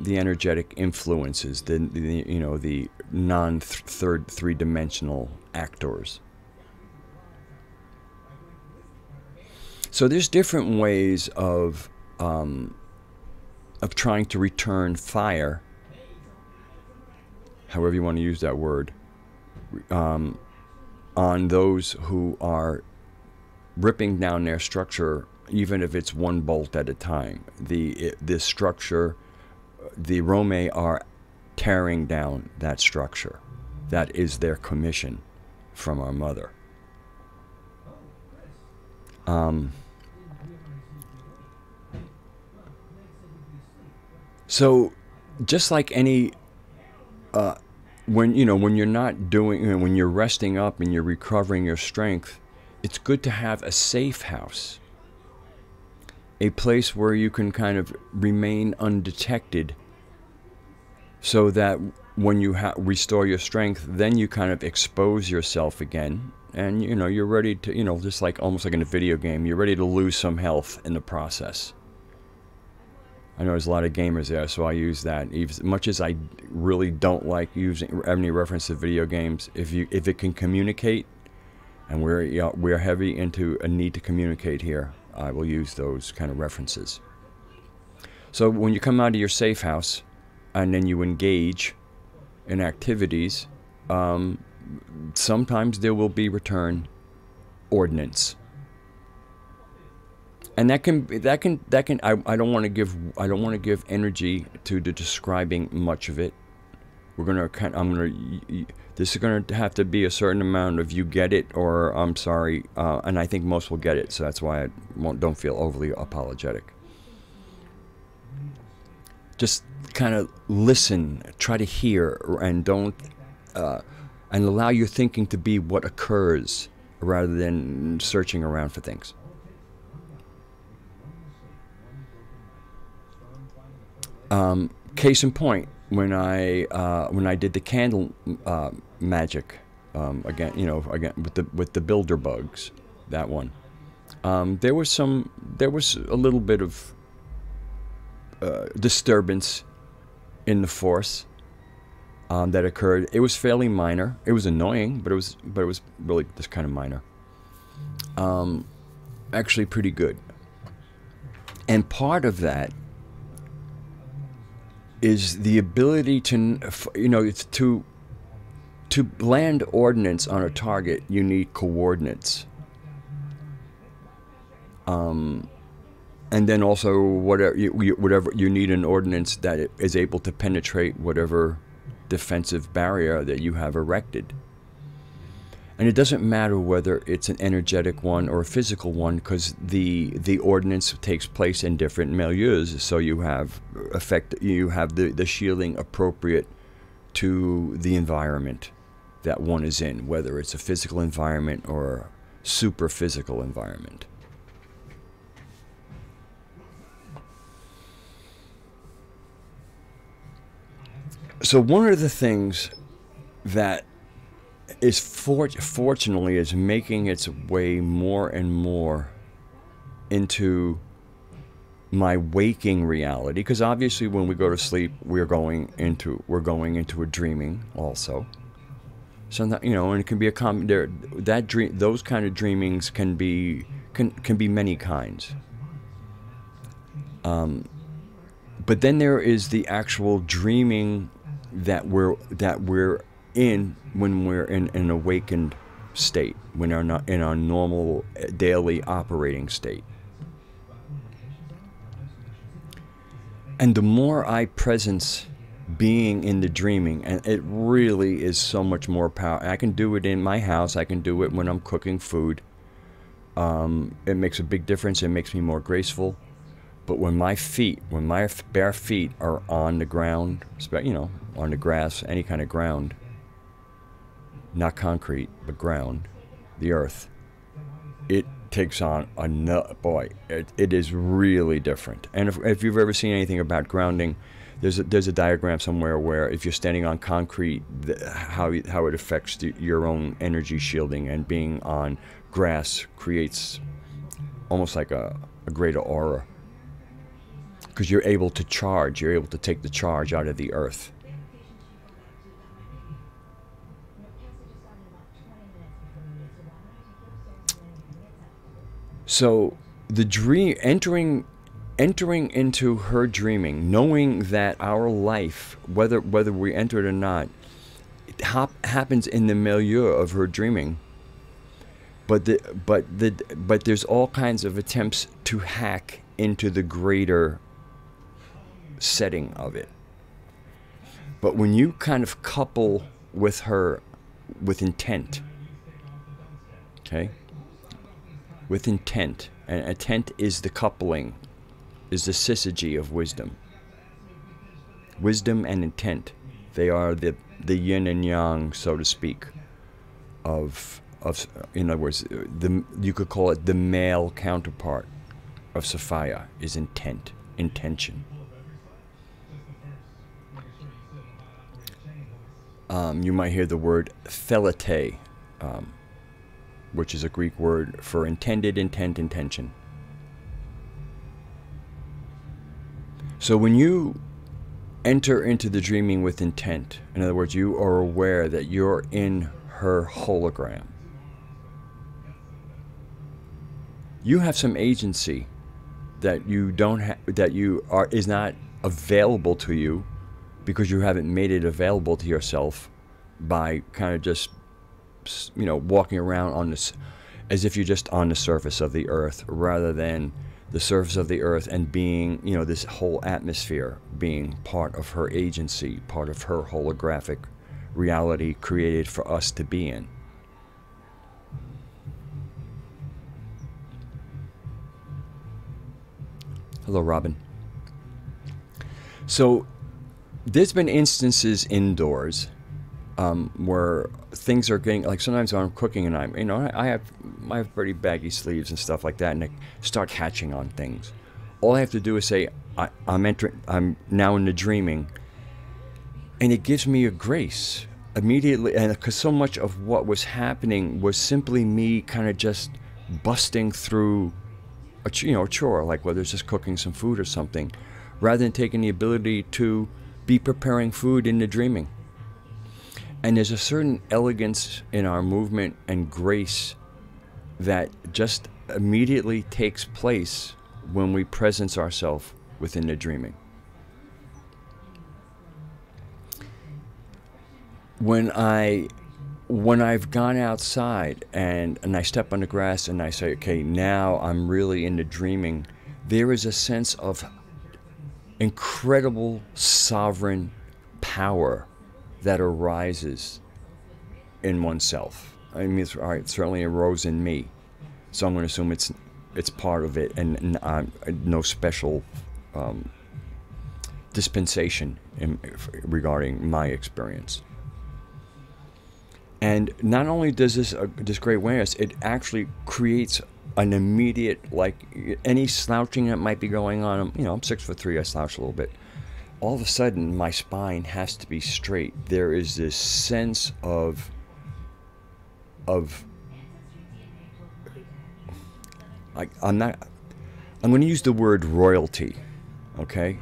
S1: energetic influences, the three-dimensional actors. So there's different ways of trying to return fire, however you want to use that word, on those who are ripping down their structure, even if it's one bolt at a time. The structure, the Rome are tearing down that structure. That is their commission from our mother. So, just like any, when when you're not doing, when you're resting up and you're recovering your strength, it's good to have a safe house, a place where you can kind of remain undetected, so that when you restore your strength, then you kind of expose yourself again, and you're ready to, just like almost like in a video game, you're ready to lose some health in the process. I know there's a lot of gamers there, so I use that. As much as I really don't like using any reference to video games, if it can communicate, and we're heavy into a need to communicate here, I will use those kind of references. So when you come out of your safe house, and then you engage in activities, sometimes there will be return ordinance. And I don't want to give energy to the describing much of it. This is gonna have to be a certain amount of you get it or I'm sorry, and I think most will get it, so that's why don't feel overly apologetic. Just kind of listen, try to hear, and don't and allow your thinking to be what occurs rather than searching around for things. Case in point, when I did the candle magic, again with the builder bugs, that one, there was a little bit of disturbance in the force that occurred. It was fairly minor. It was annoying, but it was really just kind of minor. Actually, pretty good. And part of that is the ability to, it's to land ordnance on a target. You need coordinates. And then also whatever you need an ordnance that is able to penetrate whatever defensive barrier that you have erected. And it doesn't matter whether it's an energetic one or a physical one, because the ordinance takes place in different milieus, so you have the shielding appropriate to the environment that one is in, whether it's a physical environment or a super physical environment. So one of the things that is fortunately is making its way more and more into my waking reality, because obviously when we go to sleep we're going into a dreaming also. Sometimes, and it can be those kind of dreamings can be many kinds. But then there is the actual dreaming that we're in when we're in an awakened state, when we're not in our normal daily operating state. And the more I presence being in the dreaming, and it really is so much more power. I can do it in my house. I can do it when I'm cooking food. It makes a big difference. It makes me more graceful. But when my bare feet are on the ground, on the grass, any kind of ground, not concrete, but ground, the earth, it takes on it is really different. And if you've ever seen anything about grounding, there's a diagram somewhere where if you're standing on concrete, how it affects your own energy shielding, and being on grass creates almost like a greater aura, because you're able to take the charge out of the earth. So the dream, entering into her dreaming, knowing that our life, whether we enter it or not, it happens in the milieu of her dreaming. But there's all kinds of attempts to hack into the greater setting of it. But when you kind of couple with her with intent, okay? With intent, and intent is the coupling, is the syzygy of wisdom. Wisdom and intent. They are the yin and yang, so to speak, of in other words, you could call it the male counterpart of Sophia is intention. You might hear the word thelete, which is a Greek word for intended, intent, intention. So when you enter into the dreaming with intent, in other words, you are aware that you're in her hologram, you have some agency that you don't is not available to you because you haven't made it available to yourself by kind of just, you know, walking around on this as if you're just on the surface of the earth, rather than the surface of the earth and being, you know, this whole atmosphere being part of her agency, part of her holographic reality created for us to be in. Hello, Robin. So there's been instances indoors where things are getting, like sometimes when I'm cooking and I'm, you know, I have pretty baggy sleeves and stuff like that, and I start catching on things. All I have to do is say, I'm now in the dreaming, and it gives me a grace immediately, and because so much of what was happening was simply me kind of just busting through a chore, like whether it's just cooking some food or something, rather than taking the ability to be preparing food in the dreaming. And there's a certain elegance in our movement and grace that just immediately takes place when we presence ourselves within the dreaming. When I've gone outside and I step on the grass and I say, okay, now I'm really in the dreaming, there is a sense of incredible sovereign power that arises in oneself. I mean, it's, all right, it certainly arose in me, so I'm going to assume it's part of it, and no special dispensation regarding my experience. And not only does this great awareness, it actually creates an immediate, like any slouching that might be going on. You know, I'm 6'3", I slouch a little bit. All of a sudden, my spine has to be straight. There is this sense of like, I'm going to use the word royalty, okay?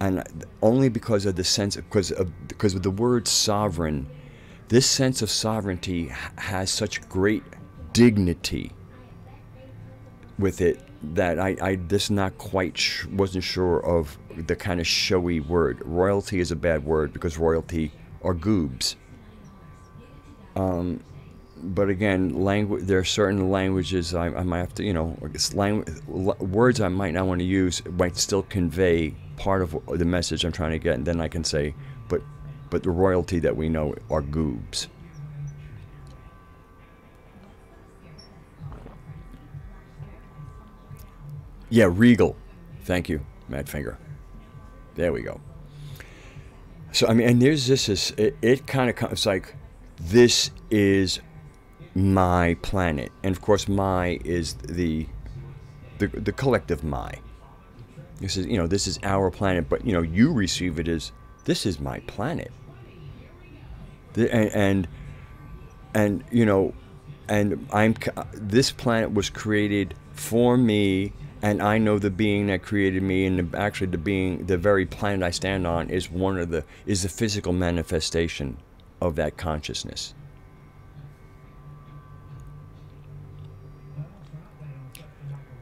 S1: And only because of the sense, because of the word sovereign. This sense of sovereignty has such great dignity with it that I just not quite wasn't sure of the kind of showy word. Royalty is a bad word because royalty are goobs. But again, there are certain languages I might have to, you know, words I might not want to use might still convey part of the message I'm trying to get, and then I can say, but the royalty that we know are goobs. Yeah, regal. Thank you, Madfinger. There we go. So, I mean, and there's this, it kind of comes like, this is my planet. And of course, my is the collective my. This is, you know, this is our planet, but, you know, you receive it as, this is my planet. And you know, and this planet was created for me, and I know the being that created me, and actually the very planet I stand on is is the physical manifestation of that consciousness.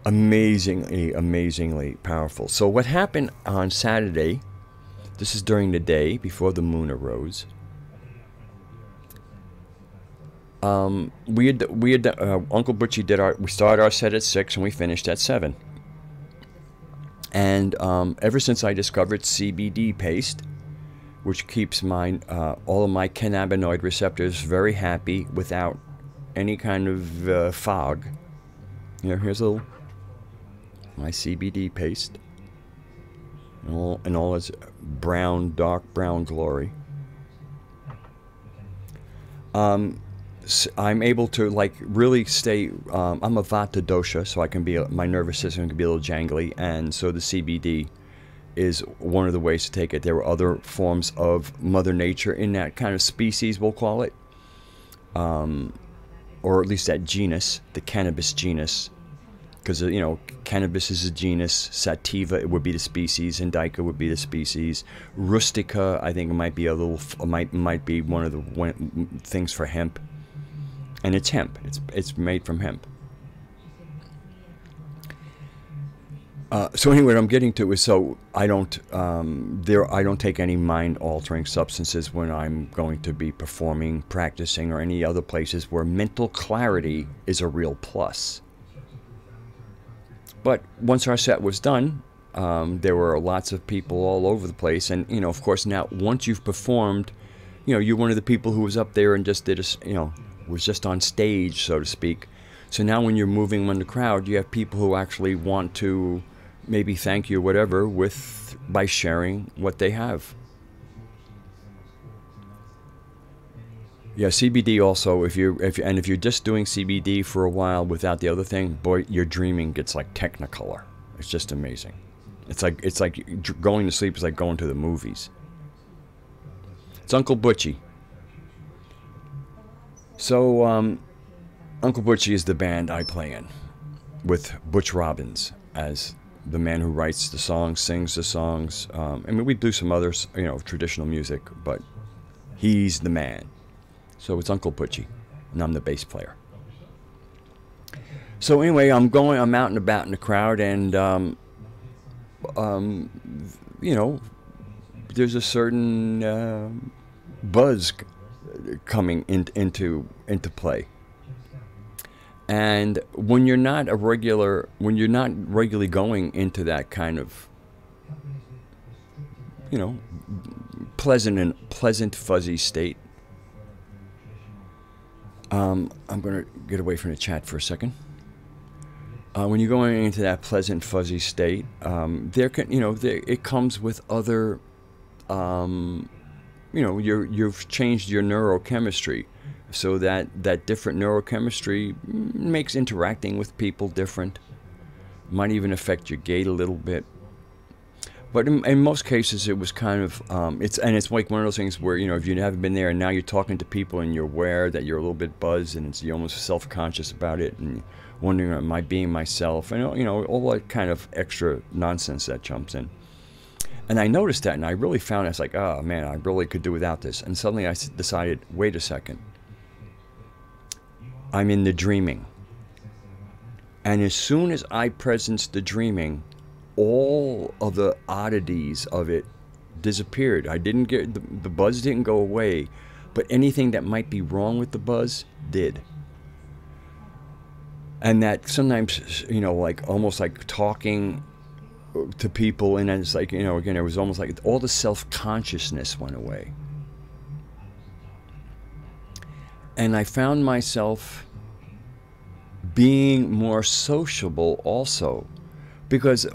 S1: Amazingly powerful. So what happened on Saturday, this is during the day before the moon arose. Uncle Butchie we started our set at 6 and we finished at 7. And ever since I discovered CBD paste, which keeps all of my cannabinoid receptors very happy without any kind of fog. Here's my CBD paste. in all its brown, dark brown glory. I'm able to like really stay. I'm a Vata dosha, so I can be my nervous system can be a little jangly, and so the CBD is one of the ways to take it. There were other forms of Mother Nature in that kind of species, we'll call it, or at least that genus, the cannabis genus, because you know cannabis is a genus, sativa it would be the species, indica would be the species, rustica I think it might be a little might be one of the things for hemp, and it's hemp. It's made from hemp. So anyway, what I'm getting to is, so I don't I don't take any mind-altering substances when I'm going to be performing, practicing, or any other places where mental clarity is a real plus. But once our set was done, there were lots of people all over the place, and you know, of course, now once you've performed, you know, you're one of the people who was up there and just did a, you know, was just on stage, so to speak. So now when you're moving among the crowd, you have people who actually want to maybe thank you, whatever, by sharing what they have. Yeah, CBD also. If you're just doing CBD for a while without the other thing, boy, your dreaming gets like Technicolor. It's just amazing. It's like going to sleep is like going to the movies. It's Uncle Butchie. So Uncle Butchie is the band I play in, with Butch Robbins as the man who writes the songs, sings the songs. I mean, we do some others, you know, traditional music, but he's the man. So it's Uncle Butchie, and I'm the bass player. So anyway, I'm out and about in the crowd, and you know, there's a certain buzz coming into play. And when you're not regularly going into that kind of, you know, pleasant fuzzy state. I'm going to get away from the chat for a second. When you're going into that pleasant fuzzy state, it comes with other, you know, you've changed your neurochemistry. So that different neurochemistry makes interacting with people different. Might even affect your gait a little bit. But in most cases, it was kind of it's like one of those things where, you know, if you haven't been there and now you're talking to people and you're aware that you're a little bit buzzed and you're almost self-conscious about it and wondering, am I being myself? And you know, all that kind of extra nonsense that jumps in. And I noticed that, and I really found it's like, oh man, I really could do without this. And suddenly I decided, wait a second. I'm in the dreaming. And as soon as I presence the dreaming, all of the oddities of it disappeared. I didn't get, the buzz didn't go away, but anything that might be wrong with the buzz did. And that sometimes, you know, like almost like talking to people, and then it's like, you know, again, it was almost like all the self-consciousness went away. And I found myself being more sociable also, because,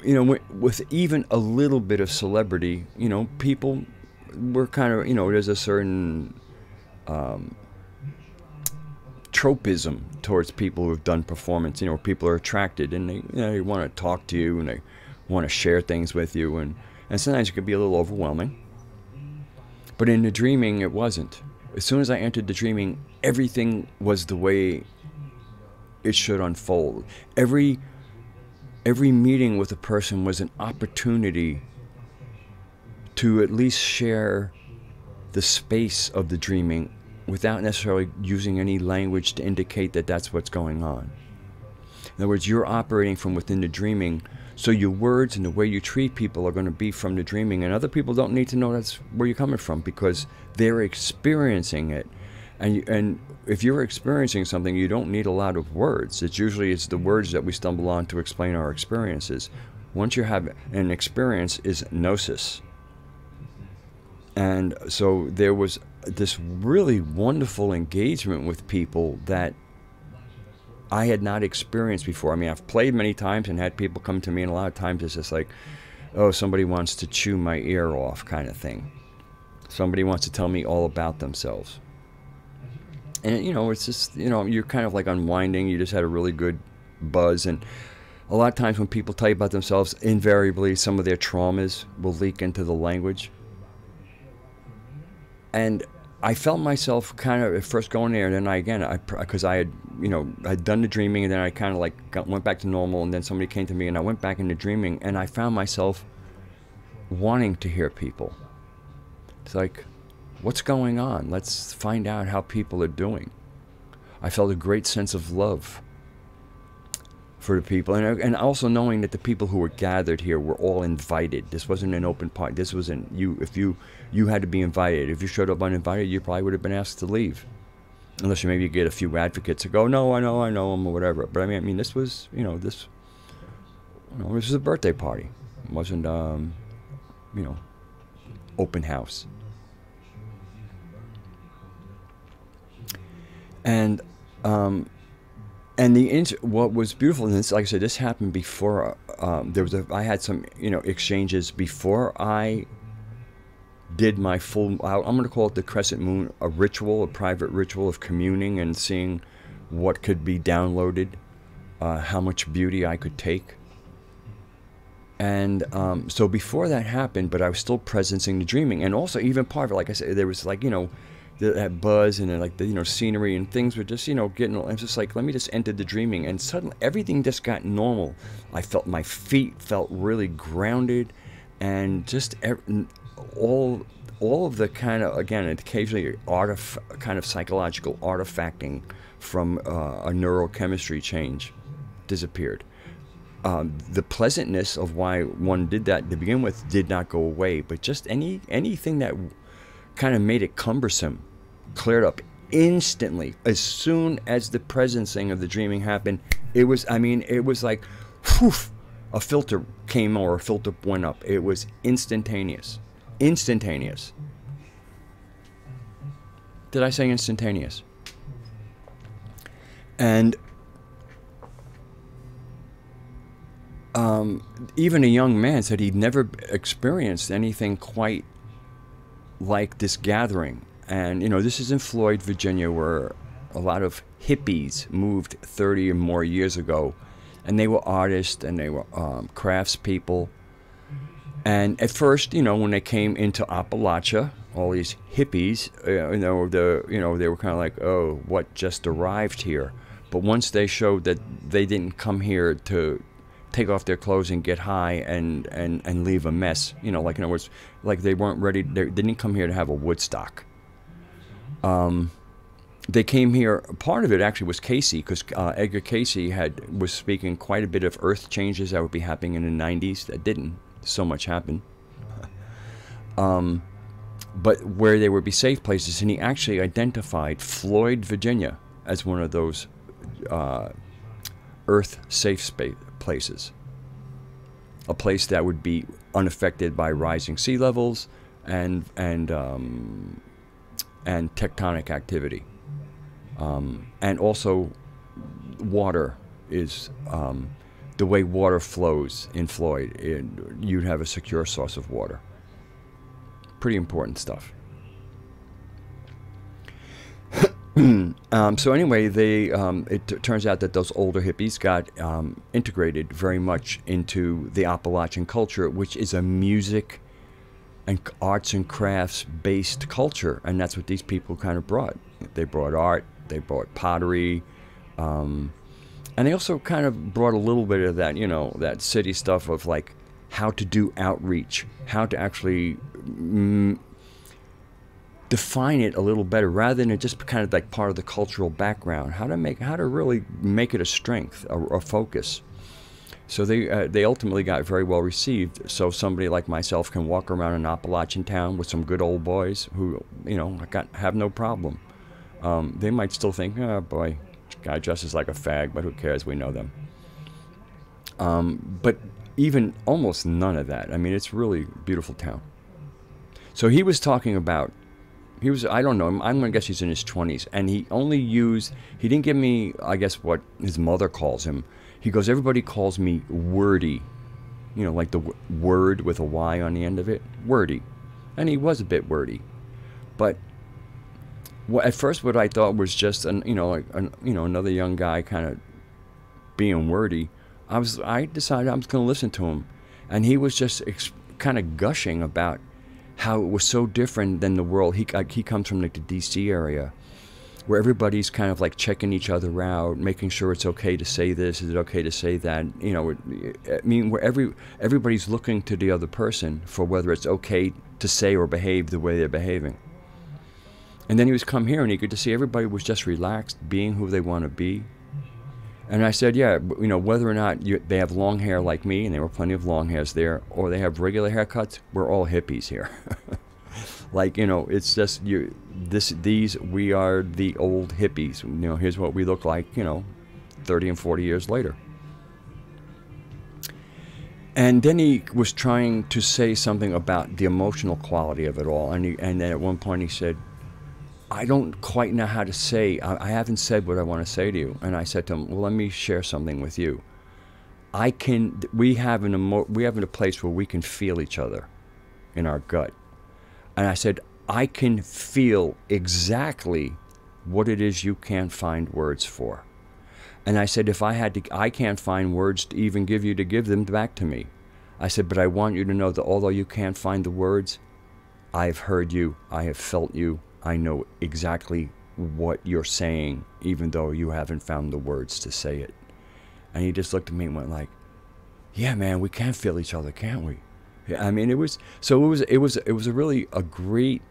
S1: you know, with even a little bit of celebrity, you know, people were kind of, you know, there's a certain tropism towards people who've done performance. You know, people are attracted and they want to talk to you and they want to share things with you, and sometimes it could be a little overwhelming. But in the dreaming, it wasn't. As soon as I entered the dreaming, everything was the way it should unfold. Every meeting with a person was an opportunity to at least share the space of the dreaming without necessarily using any language to indicate that that's what's going on. In other words, you're operating from within the dreaming, so your words and the way you treat people are going to be from the dreaming, and other people don't need to know that's where you're coming from because they're experiencing it. And if you're experiencing something, you don't need a lot of words. It's the words that we stumble on to explain our experiences. Once you have an experience, is gnosis. And so there was this really wonderful engagement with people that I had not experienced before. I mean, I've played many times and had people come to me, and a lot of times it's just like, oh, somebody wants to chew my ear off kind of thing. Somebody wants to tell me all about themselves. And, you know, it's just, you know, you're kind of like unwinding. You just had a really good buzz. And a lot of times when people tell you about themselves, invariably some of their traumas will leak into the language. And I felt myself kind of at first going there, and then because I had, you know, I'd done the dreaming, and then I kind of like went back to normal, and then somebody came to me, and I went back into dreaming, and I found myself wanting to hear people. It's like, what's going on? Let's find out how people are doing. I felt a great sense of love for the people, and also knowing that the people who were gathered here were all invited. This wasn't an open party. This wasn't you. If you had to be invited. If you showed up uninvited, you probably would have been asked to leave, unless you maybe get a few advocates to go, no, I know them or whatever. But I mean, this was, you know, this was a birthday party. It wasn't, you know, open house. And what was beautiful, and this, like I said, this happened before I had some, you know, exchanges before I did my full, I'm going to call it the Crescent Moon, a ritual, a private ritual of communing and seeing what could be downloaded, how much beauty I could take. And so before that happened, but I was still presencing the dreaming, and also even part of it, like I said, there was like, you know, that buzz and like the, you know, scenery and things were just, you know, getting, I was just like, let me just enter the dreaming, and suddenly everything just got normal. I felt my feet felt really grounded, and just all of the kind of, again, occasionally kind of psychological artifacting from a neurochemistry change disappeared. The pleasantness of why one did that to begin with did not go away, but just anything that kind of made it cumbersome cleared up instantly. As soon as the presencing of the dreaming happened, it was, I mean, it was like, whew, a filter came or a filter went up. It was instantaneous. Instantaneous. Did I say instantaneous? And even a young man said he'd never experienced anything quite like this gathering. And, you know, this is in Floyd, Virginia, where a lot of hippies moved 30 or more years ago. And they were artists and they were craftspeople. And at first, you know, when they came into Appalachia, all these hippies, they were kind of like, oh, what just arrived here? But once they showed that they didn't come here to take off their clothes and get high and leave a mess, you know, like, in other words, like they weren't ready, they didn't come here to have a Woodstock. They came here, part of it actually was Casey, because Edgar Casey was speaking quite a bit of earth changes that would be happening in the 90s that didn't so much happen. But where there would be safe places, and he actually identified Floyd, Virginia as one of those earth safe places. A place that would be unaffected by rising sea levels and tectonic activity. And also water is, the way water flows in Floyd, you'd have a secure source of water. Pretty important stuff. So anyway, it turns out that those older hippies got integrated very much into the Appalachian culture, which is a music and arts and crafts based culture, and that's what these people kind of brought. They brought art, they brought pottery, and they also kind of brought a little bit of that, you know, that city stuff of like how to do outreach, how to actually define it a little better, rather than it just kind of like part of the cultural background. How to really make it a strength, a focus. So they ultimately got very well received. So somebody like myself can walk around an Appalachian town with some good old boys who, you know, have no problem. They might still think, oh boy, guy dresses like a fag, but who cares? We know them. But even almost none of that. I mean, it's really a beautiful town. So he was talking about, I don't know, I'm going to guess he's in his 20s, and he didn't give me, I guess, what his mother calls him. He goes, everybody calls me wordy. you know, like the word with a Y on the end of it, wordy. And he was a bit wordy. But at first what I thought was just, another young guy kind of being wordy, I decided I was going to listen to him. And he was just kind of gushing about how it was so different than the world. He comes from like the D.C. area, where everybody's kind of like checking each other out, making sure it's okay to say this, is it okay to say that? You know, I mean, where everybody's looking to the other person for whether it's okay to say or behave the way they're behaving. And then he was come here and he could just see everybody was just relaxed, being who they want to be. And I said, yeah, you know, whether or not they have long hair like me, and there were plenty of long hairs there, or they have regular haircuts, we're all hippies here. Like, you know, it's just we are the old hippies. You know, here's what we look like, you know, 30 and 40 years later. And then he was trying to say something about the emotional quality of it all. And then at one point he said, I don't quite know how to say, I haven't said what I want to say to you. And I said to him, well, let me share something with you. We have a place where we can feel each other in our gut. And I said, I can feel exactly what it is you can't find words for. And I said, I can't find words to even give them back to me. I said, but I want you to know that although you can't find the words, I've heard you, I have felt you, I know exactly what you're saying, even though you haven't found the words to say it. And he just looked at me and went like, yeah, man, we can feel each other, can't we? I mean, it was a really a great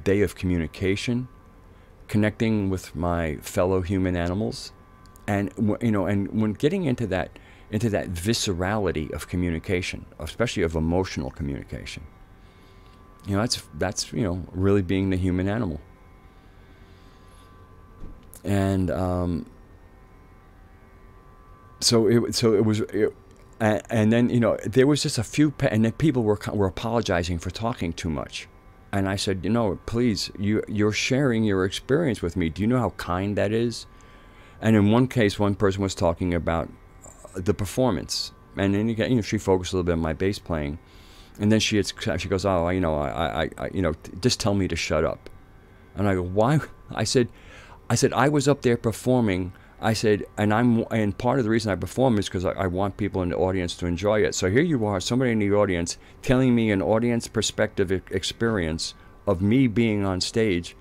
S1: day of communication, connecting with my fellow human animals, and you know, and when getting into that viscerality of communication, especially of emotional communication, you know, that's you know, really being the human animal. And and then, you know, there was just a few, and then people were apologizing for talking too much. And I said, you know, please, you're sharing your experience with me. Do you know how kind that is? And in one case, one person was talking about the performance. And then, you know, she focused a little bit on my bass playing. And then she goes, oh, you know, I just tell me to shut up. And I go, why? I said, I was up there performing. I said, and part of the reason I perform is because I want people in the audience to enjoy it. So here you are, somebody in the audience telling me an audience perspective experience of me being on stage,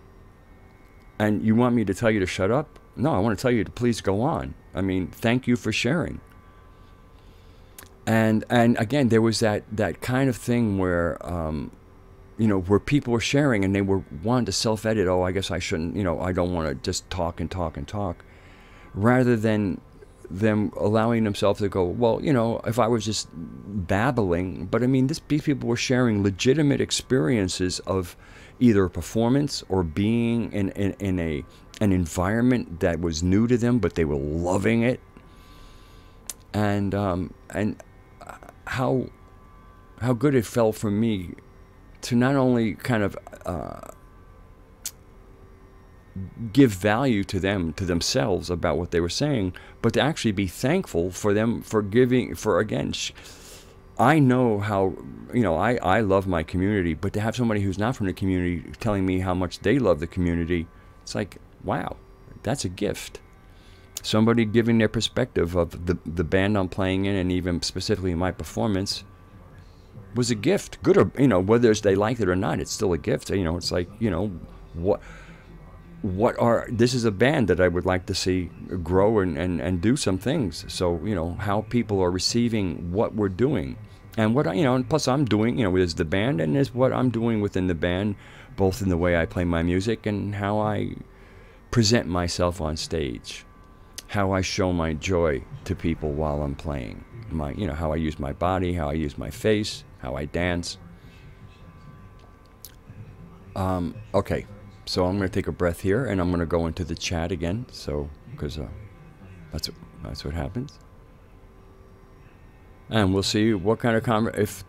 S1: and you want me to tell you to shut up? No, I want to tell you to please go on. I mean, thank you for sharing. And again, there was that kind of thing where, you know, where people were sharing and they were wanting to self-edit. Oh, I guess I shouldn't, you know, I don't want to just talk and talk and talk. Rather than them allowing themselves to go, well, you know, if I was just babbling, but I mean, these people were sharing legitimate experiences of either a performance or being in an environment that was new to them, but they were loving it. And how good it felt for me to not only kind of give value to themselves about what they were saying, but to actually be thankful for them for giving, for again, I know how, you know, I love my community, but to have somebody who's not from the community telling me how much they love the community, it's like, wow, that's a gift. Somebody giving their perspective of the band I'm playing in, and even specifically my performance, was a gift. Good or, you know, whether they liked it or not, it's still a gift. You know, it's like, you know, this is a band that I would like to see grow and do some things. So, you know, how people are receiving what we're doing, and what you know, and plus I'm doing, you know, there's the band and there's what I'm doing within the band, both in the way I play my music and how I present myself on stage, how I show my joy to people while I'm playing, you know, how I use my body, how I use my face, how I dance. Okay. So I'm going to take a breath here, and I'm going to go into the chat again. So, because that's what happens, and we'll see what kind of if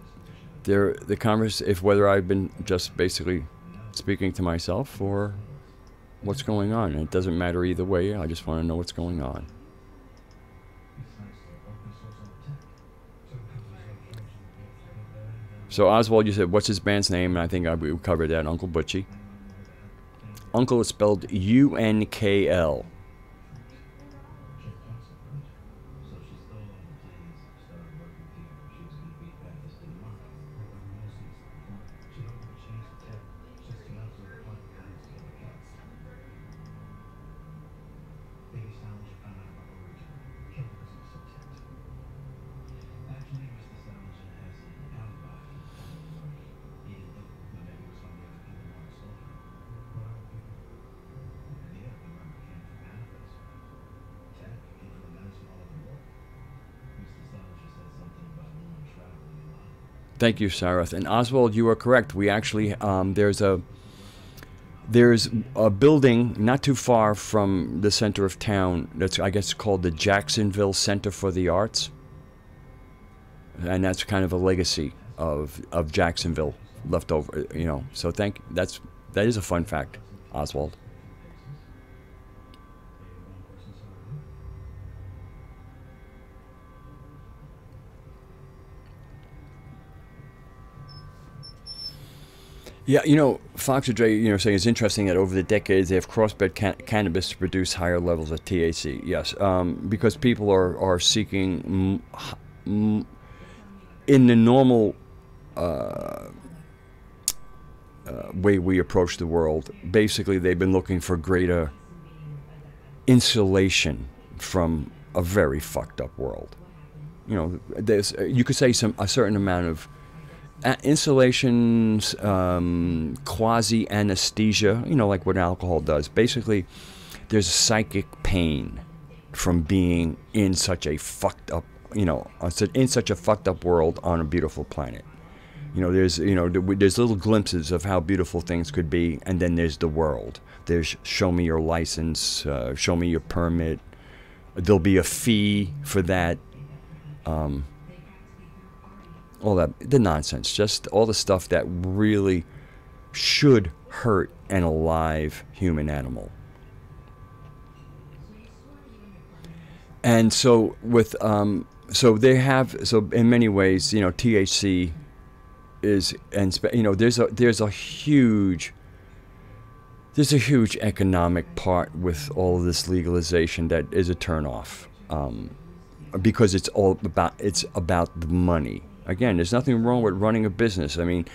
S1: whether I've been just basically speaking to myself or what's going on. And it doesn't matter either way. I just want to know what's going on. So Oswald, you said, what's his band's name? And I think we covered that, Uncle Butchie. Uncle is spelled U-N-K-L. Thank you, Sarath. And Oswald, you are correct. We actually, there's a building not too far from the center of town that's, I guess, called the Jacksonville Center for the Arts. And that's kind of a legacy of Jacksonville left over, you know. So that is a fun fact, Oswald. Yeah, you know, Fox or Dre, you know, saying it's interesting that over the decades they have crossbred cannabis to produce higher levels of THC. Yes, because people are seeking, in the normal way we approach the world, basically they've been looking for greater insulation from a very fucked up world. You know, there's, you could say a certain amount of insulation, quasi anesthesia, you know, like what alcohol does. Basically, there's psychic pain from being in such a fucked up, you know, in such a fucked up world on a beautiful planet. You know, there's little glimpses of how beautiful things could be, and then there's the world. There's show me your license, show me your permit. There'll be a fee for that. All that, the nonsense, just all the stuff that really should hurt an alive human animal. And so with, so in many ways, you know, THC is, and you know, there's a huge economic part with all of this legalization that is a turnoff, because it's about the money. Again, there's nothing wrong with running a business. I mean,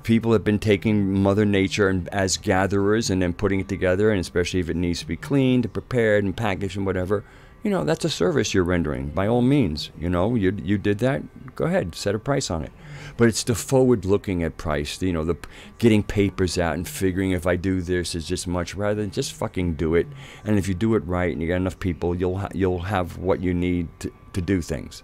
S1: people have been taking Mother Nature as gatherers and then putting it together, and especially if it needs to be cleaned and prepared and packaged and whatever, you know, that's a service you're rendering, by all means. You know, you did that, go ahead, set a price on it. But it's the forward looking at price, you know, the getting papers out and figuring if I do this is this much, rather than just fucking do it. And if you do it right and you got enough people, you'll have what you need to do things.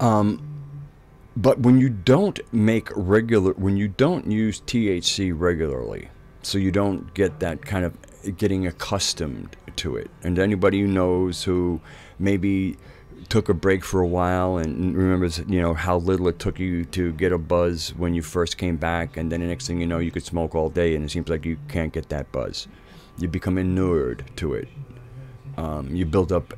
S1: But when you don't when you don't use THC regularly, so you don't get that kind of getting accustomed to it, and anybody who knows who maybe took a break for a while and remembers, you know, how little it took you to get a buzz when you first came back, and then the next thing you know, you could smoke all day, and it seems like you can't get that buzz. You become inured to it. You build up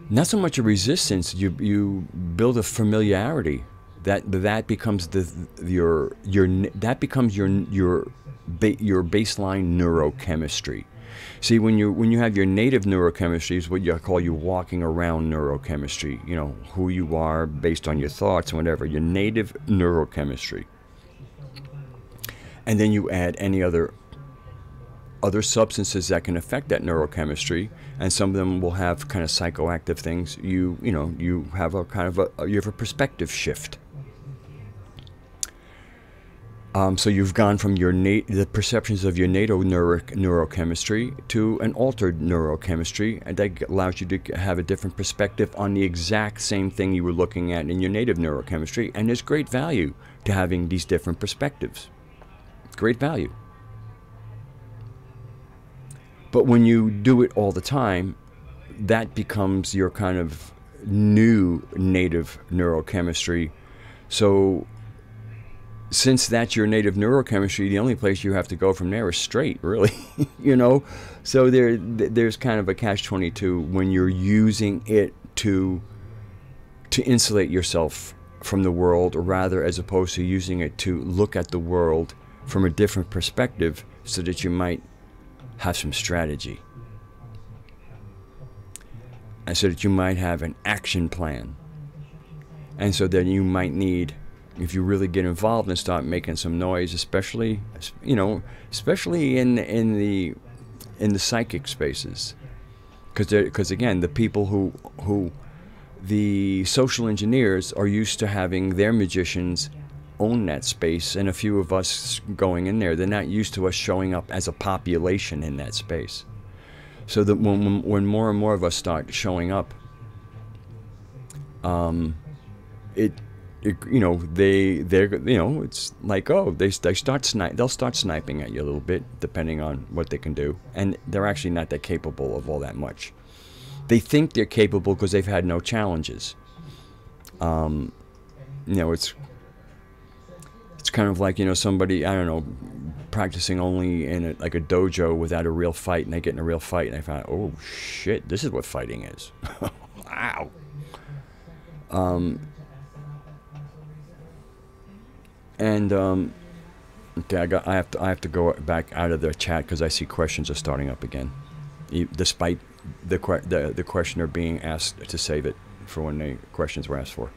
S1: not so much a resistance. You build a familiarity that becomes your baseline neurochemistry. See, when you have your native neurochemistry, is what you call your walking around neurochemistry. You know, who you are based on your thoughts and whatever. Your native neurochemistry, and then you add any other substances that can affect that neurochemistry, and some of them will have kind of psychoactive things. You have a kind of you have a perspective shift. So you've gone from the perceptions of your native neurochemistry to an altered neurochemistry, and that allows you to have a different perspective on the exact same thing you were looking at in your native neurochemistry. And there's great value to having these different perspectives. Great value. But when you do it all the time, that becomes your kind of new native neurochemistry. So since that's your native neurochemistry, the only place you have to go from there is straight, really. You know, so there's kind of a catch-22 when you're using it to insulate yourself from the world, or rather, as opposed to using it to look at the world from a different perspective, so that you might have some strategy, and so that you might have an action plan, and so then you might need, if you really get involved and start making some noise, especially, you know, especially in the psychic spaces, because again, the people who the social engineers are used to having their magicians own that space, and a few of us going in there. They're not used to us showing up as a population in that space. So that when more and more of us start showing up, you know, they're you know, it's like, oh, they'll start sniping at you a little bit, depending on what they can do, and they're actually not that capable of all that much. They think they're capable because they've had no challenges. You know, it's kind of like, you know, somebody, I don't know, practicing only in like a dojo without a real fight, and they get in a real fight, and they find, oh shit, this is what fighting is. Wow. Okay, I have to go back out of the chat because I see questions are starting up again, despite the questioner being asked to save it for when the questions were asked for.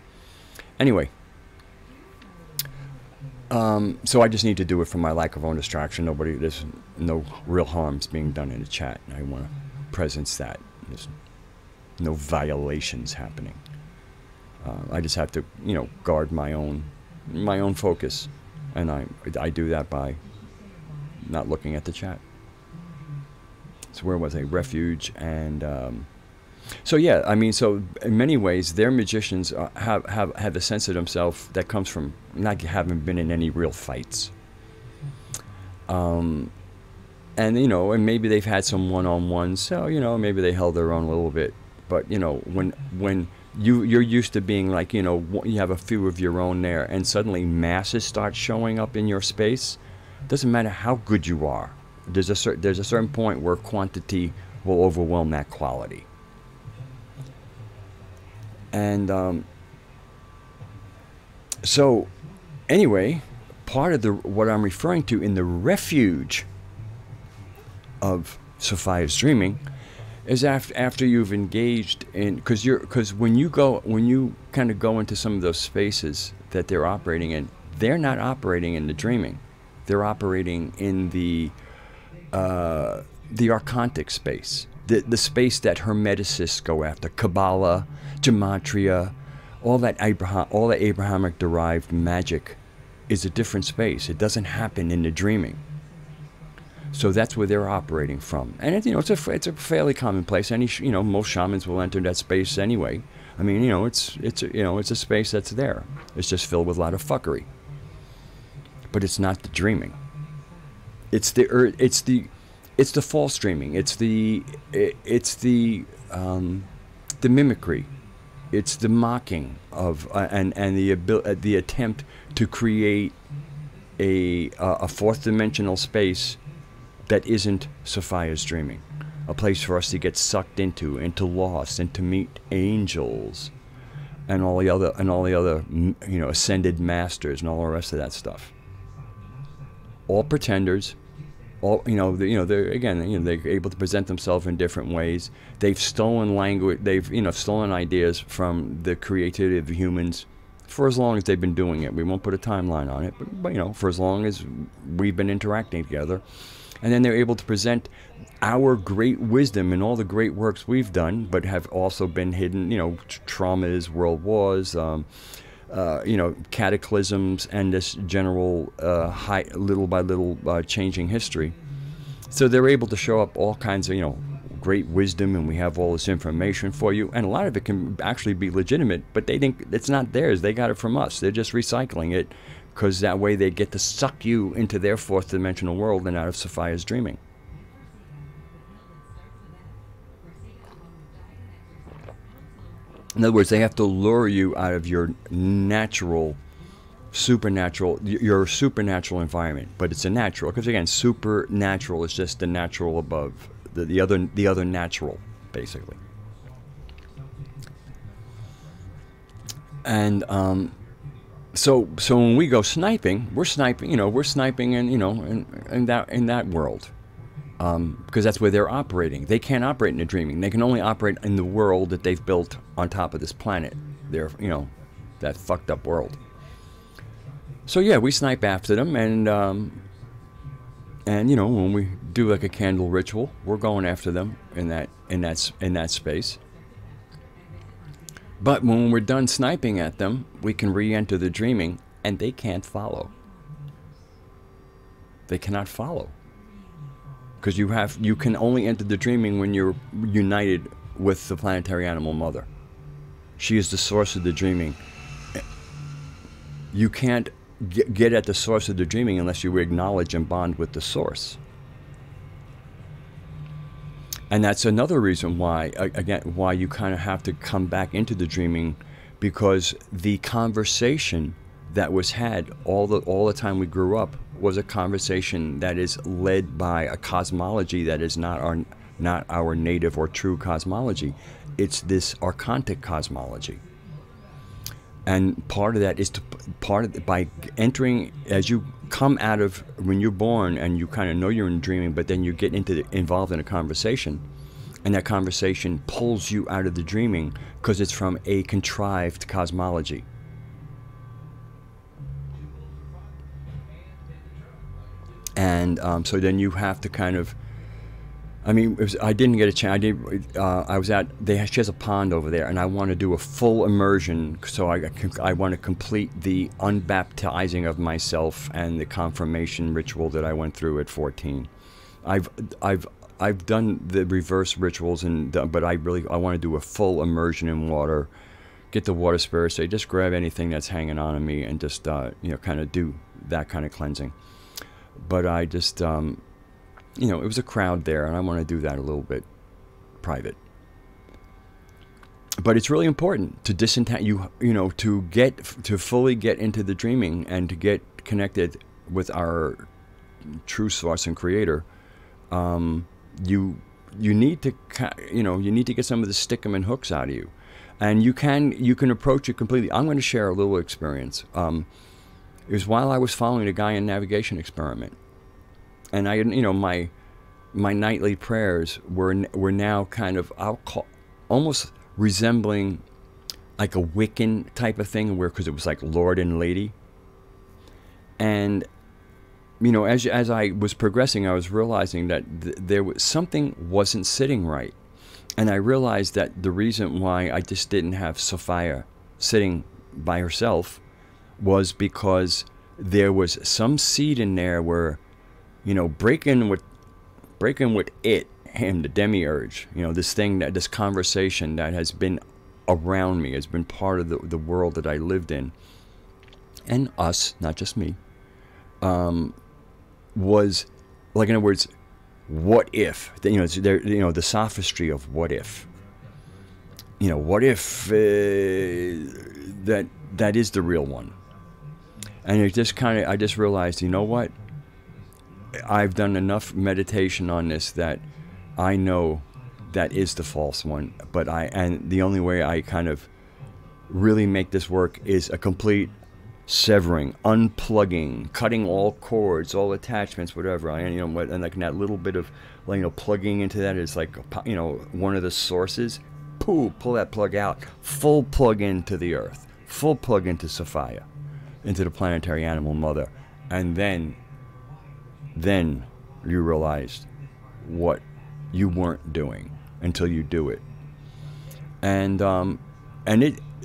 S1: Anyway, so I just need to do it for my lack of own distraction. There's no real harms being done in the chat. I want to presence that there's no violations happening. I just have to, you know, guard my own focus, and I do that by not looking at the chat. So where was I? Refuge, and so yeah, I mean, so in many ways, their magicians have a sense of themselves that comes from not having been in any real fights, and you know, and maybe they've had some one-on-ones, so you know, maybe they held their own a little bit, but you know, when you're used to being like, you know, you have a few of your own there, and suddenly masses start showing up in your space. Doesn't matter how good you are. There's a certain point where quantity will overwhelm that quality. And so anyway, part of what I'm referring to in the refuge of Sophia's dreaming is after you've engaged in, because when you kind of go into some of those spaces that they're operating in, they're not operating in the dreaming. They're operating in the archontic space, the space that Hermeticists go after, Kabbalah, Gematria, all that Abrahamic derived magic is a different space. It doesn't happen in the dreaming. So that's where they're operating from, and you know, it's a fairly common place. You know, most shamans will enter that space anyway. I mean, you know, it's a space that's there. It's just filled with a lot of fuckery. But it's not the dreaming. It's the false dreaming. It's the mimicry. It's the mocking of and the attempt to create a fourth dimensional space that isn't Sophia's dreaming, a place for us to get sucked into lost, and to meet angels, and all the other you know, ascended masters and all the rest of that stuff. All pretenders, all they're again, you know, they're able to present themselves in different ways. They've stolen language. They've, you know, stolen ideas from the creativity of humans for as long as they've been doing it. We won't put a timeline on it, but you know, for as long as we've been interacting together. And then they're able to present our great wisdom and all the great works we've done, but have also been hidden, you know, traumas, world wars, you know, cataclysms, and this general little by little changing history. So they're able to show up all kinds of, you know, great wisdom, and we have all this information for you, and a lot of it can actually be legitimate, but they think it's not theirs. They got it from us. They're just recycling it, because that way they get to suck you into their fourth dimensional world and out of Sophia's dreaming. In other words, they have to lure you out of your natural supernatural, your supernatural environment, but it's a natural, because again, supernatural is just the natural above, the other natural, basically. And so when we go sniping, we're sniping, we're sniping in that world, because that's where they're operating. They can't operate in the dreaming. They can only operate in the world that they've built on top of this planet. They're, that fucked up world. So yeah, we snipe after them, and when we do like a candle ritual, we're going after them in that space. But when we're done sniping at them, we can re-enter the dreaming, and they can't follow. They cannot follow, because you can only enter the dreaming when you're united with the planetary animal mother. She is the source of the dreaming. You can't get at the source of the dreaming unless you acknowledge and bond with the source. And that's another reason why, again, why you kind of have to come back into the dreaming, because the conversation that was had all the time we grew up was a conversation that is led by a cosmology that is not our native or true cosmology. It's this archontic cosmology. And part of that is by entering, as you come out of, when you're born and you kind of know you're in dreaming, but then you get involved in a conversation, and that conversation pulls you out of the dreaming because it's from a contrived cosmology. And so then you have to kind of, I didn't get a chance. She has a pond over there, and I want to do a full immersion. So I want to complete the unbaptizing of myself and the confirmation ritual that I went through at 14. I've done the reverse rituals, but I want to do a full immersion in water. Get the water spirit, say just grab anything that's hanging on to me, and just kind of do that kind of cleansing. But I just it was a crowd there, and I want to do that a little bit private. But it's really important to disentangle, to fully get into the dreaming and to get connected with our true source and creator. You need to, you need to get some of the stickum and hooks out of you, and you can approach it completely. I'm going to share a little experience. It was while I was following the Gaian navigation experiment. And my nightly prayers were now kind of, almost resembling like a Wiccan type of thing, because it was like Lord and Lady. And as I was progressing, I was realizing that there was something wasn't sitting right, and I realized that the reason why I just didn't have Sophia sitting by herself was because there was some seed in there where, breaking with it, him, the demiurge, this conversation that has been around me, has been part of the world that I lived in, and us, not just me, was, like, in other words, what if, the sophistry of what if, what if that is the real one. And it just I just realized, what? I've done enough meditation on this that I know that is the false one. And the only way I kind of really make this work is a complete severing, unplugging, cutting all cords, all attachments, whatever. And like that little bit of, plugging into that is like, one of the sources. Pull that plug out. Full plug into the earth. Full plug into Sophia, into the planetary animal mother. And then you realized what you weren't doing until you do it. And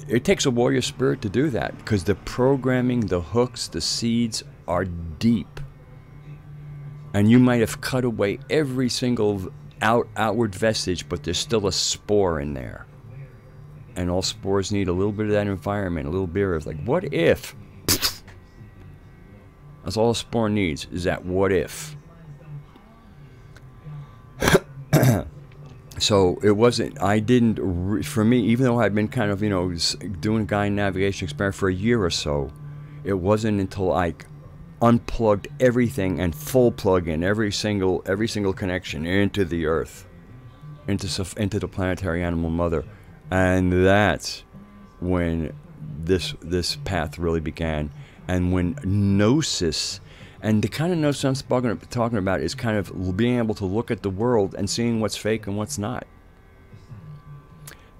S1: it takes a warrior spirit to do that, because the programming, the hooks, the seeds are deep. And you might have cut away every single outward vestige, but there's still a spore in there. And all spores need a little bit of that environment, a little bit of, like, what if? That's all a spore needs, is that what if. So it wasn't, for me, even though I'd been kind of, doing Gaian navigation experiment for a year or so, It wasn't until I unplugged everything and full plug in every single connection into the Earth, into the planetary animal mother, and that's when this path really began. And when gnosis, and the kind of gnosis I'm talking about is kind of being able to look at the world and seeing what's fake and what's not.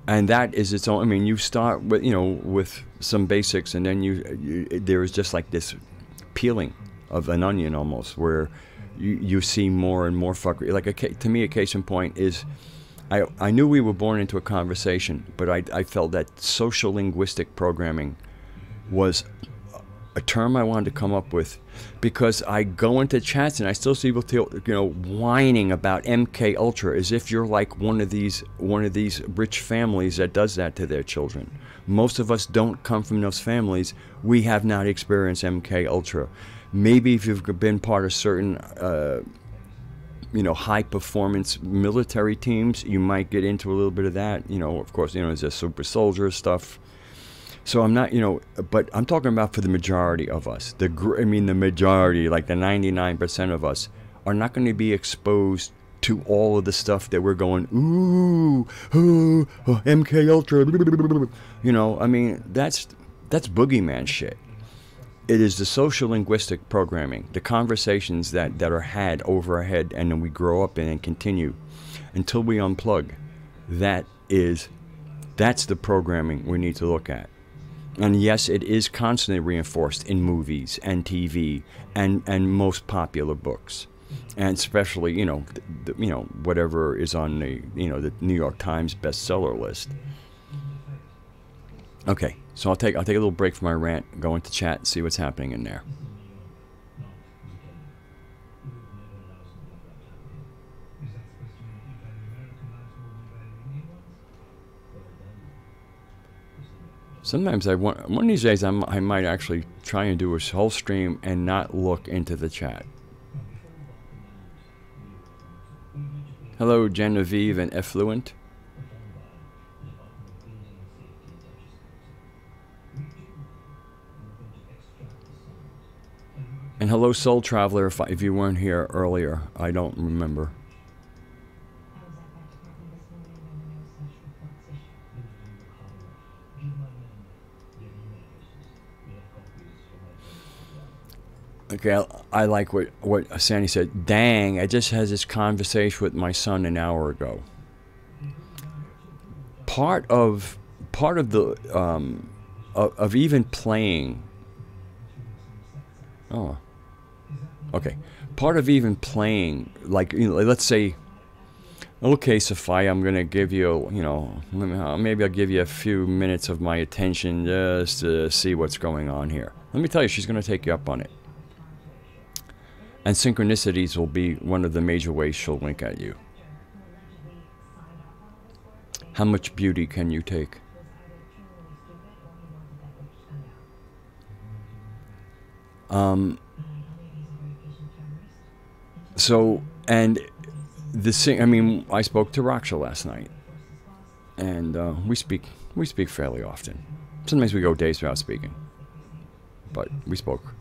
S1: And that is its own. I mean, you start with, you know, with some basics, and then there is just like this peeling of an onion almost, where you see more and more fuckery. Like to me, a case in point is, I knew we were born into a conversation, but I felt that social linguistic programming was a term I wanted to come up with, because I go into chats and I still see people, you know, whining about MK Ultra as if you're like one of these rich families that does that to their children. Most of us don't come from those families. We have not experienced MK Ultra. Maybe if you've been part of certain you know, high performance military teams, you might get into a little bit of that. You know, of course, you know, there's a super soldier stuff. So I'm not, you know, but I'm talking about for the majority of us. The majority, like the 99% of us, are not going to be exposed to all of the stuff that we're going, ooh, MK Ultra, you know. I mean, that's boogeyman shit. It is the social linguistic programming, the conversations that are had over our head, and then we grow up in and continue until we unplug. That's the programming we need to look at. And yes, it is constantly reinforced in movies and TV and most popular books, and especially, you know, you know, whatever is on the, you know, the New York Times bestseller list. Okay, so I'll take a little break from my rant, go into chat, and see what's happening in there. Sometimes one of these days I might actually try and do a whole stream and not look into the chat. Hello, Genevieve and Effluent. And hello, Soul Traveler, if you weren't here earlier. I don't remember. Okay, I like what Sandy said. Dang, I just had this conversation with my son an hour ago. Part of the of even playing. Oh, okay. Part of even playing, like, you know, let's say, okay, Sophia, I'm gonna give you, you know, maybe I'll give you a few minutes of my attention just to see what's going on here. Let me tell you, she's gonna take you up on it. And synchronicities will be one of the major ways she'll wink at you. How much beauty can you take? So, and I mean, I spoke to Raksha last night, and we speak fairly often. Sometimes we go days without speaking, but we spoke.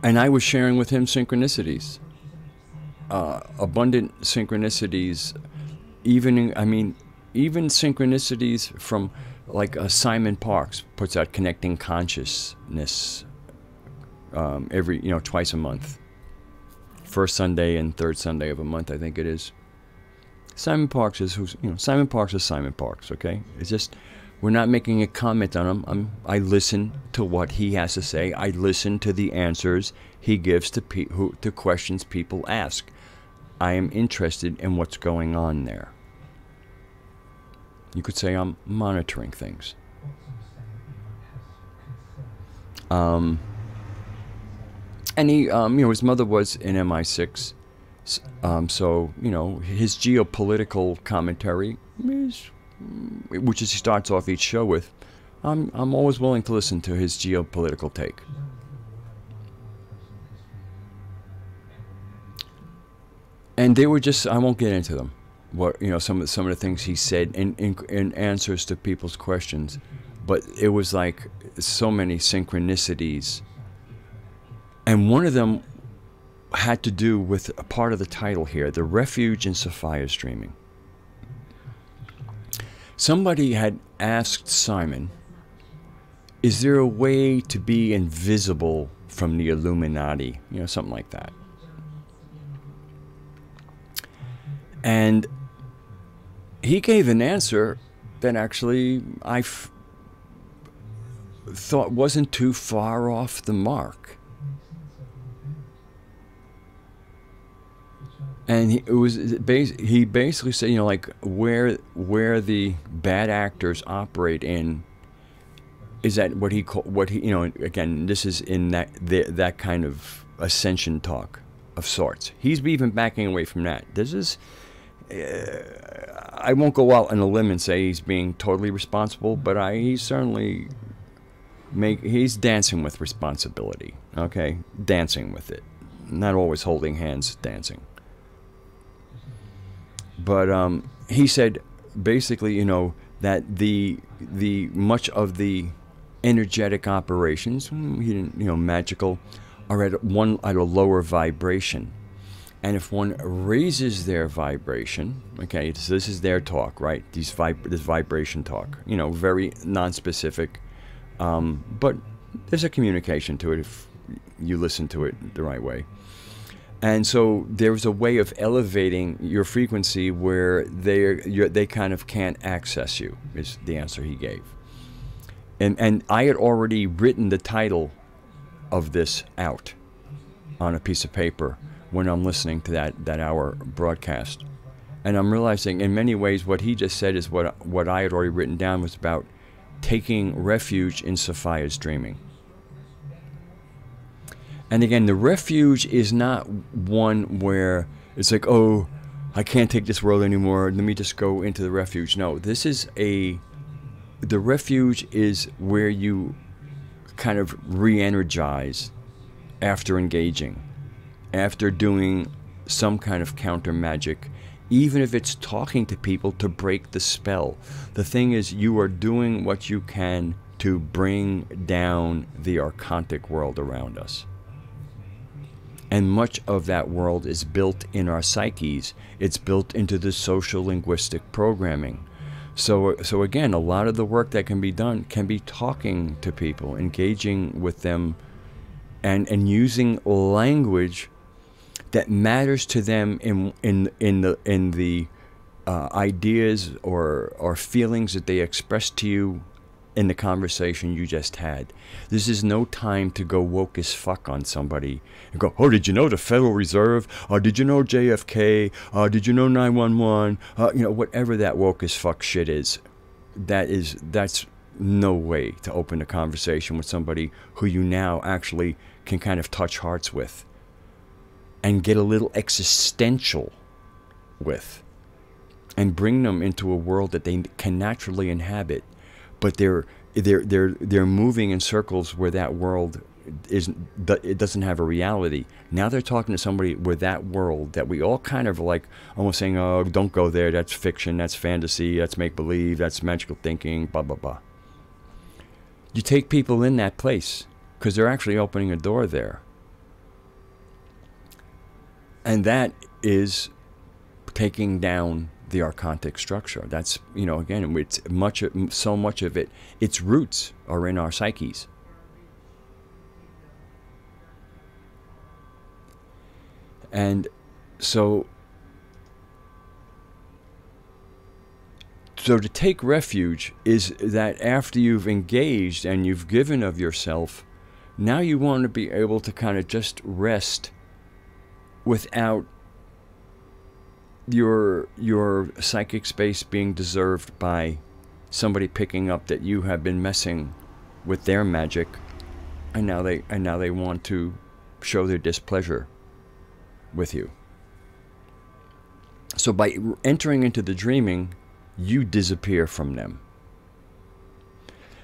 S1: And I was sharing with him synchronicities, abundant synchronicities, even synchronicities from, like, Simon Parks puts out Connecting Consciousness every, you know, twice a month. First Sunday and third Sunday of a month, I think it is. Simon Parks is Simon Parks is Simon Parks, okay? It's just, we're not making a comment on him. I listen to what he has to say. I listen to the answers he gives to questions people ask. I am interested in what's going on there. You could say I'm monitoring things. And he, you know, his mother was in MI6, so, you know, his geopolitical commentary is, which he starts off each show with, I'm always willing to listen to his geopolitical take. And they were just, I won't get into them. What, you know, some of the things he said in answers to people's questions but it was like so many synchronicities. And one of them had to do with a part of the title here, the refuge in Sophia's dreaming. Somebody had asked Simon, is there a way to be invisible from the Illuminati? You know, something like that. And he gave an answer that actually I thought wasn't too far off the mark. And he basically said, you know, like where the bad actors operate in is that what he you know, again, this is in that kind of ascension talk of sorts. He's even backing away from that. This is I won't go out on a limb and say he's being totally responsible, but he's certainly he's dancing with responsibility. Okay, dancing with it, not always holding hands, dancing. But he said basically, you know, that the much of the energetic operations, he didn't, you know, magical, are at a lower vibration. And if one raises their vibration, okay, so this is their talk, right? This vibration talk, you know, very non-specific, but there's a communication to it if you listen to it the right way. And so there's a way of elevating your frequency where they kind of can't access you, is the answer he gave. And I had already written the title of this out on a piece of paper when I'm listening to that hour broadcast. And I'm realizing in many ways what he just said is what I had already written down was about taking refuge in Sophia's dreaming. And again, the refuge is not one where it's like, oh, I can't take this world anymore, let me just go into the refuge. No, this is the refuge is where you kind of re-energize after engaging, after doing some kind of counter magic, even if it's talking to people to break the spell. The thing is, you are doing what you can to bring down the archontic world around us. And much of that world is built in our psyches. It's built into the social linguistic programming. So again, a lot of the work that can be done can be talking to people, engaging with them, and using language that matters to them in the ideas or feelings that they express to you in the conversation you just had. This is no time to go woke as fuck on somebody and go, oh, did you know the Federal Reserve? Did you know JFK? Did you know 911? You know, whatever that woke as fuck shit is, that's no way to open a conversation with somebody who you now actually can kind of touch hearts with and get a little existential with and bring them into a world that they can naturally inhabit. But they're moving in circles where that world it doesn't have a reality. Now they're talking to somebody with that world that we all kind of like almost saying, oh, don't go there, that's fiction, that's fantasy, that's make-believe, that's magical thinking, blah, blah, blah. You take people in that place because they're actually opening a door there. And that is taking down the archontic structure. That's, you know, again, it's so much of it, its roots are in our psyches. And so to take refuge is that after you've engaged and you've given of yourself, now you want to be able to kind of just rest without your psychic space being deserved by somebody picking up that you have been messing with their magic, and now they want to show their displeasure with you. So by entering into the dreaming, you disappear from them.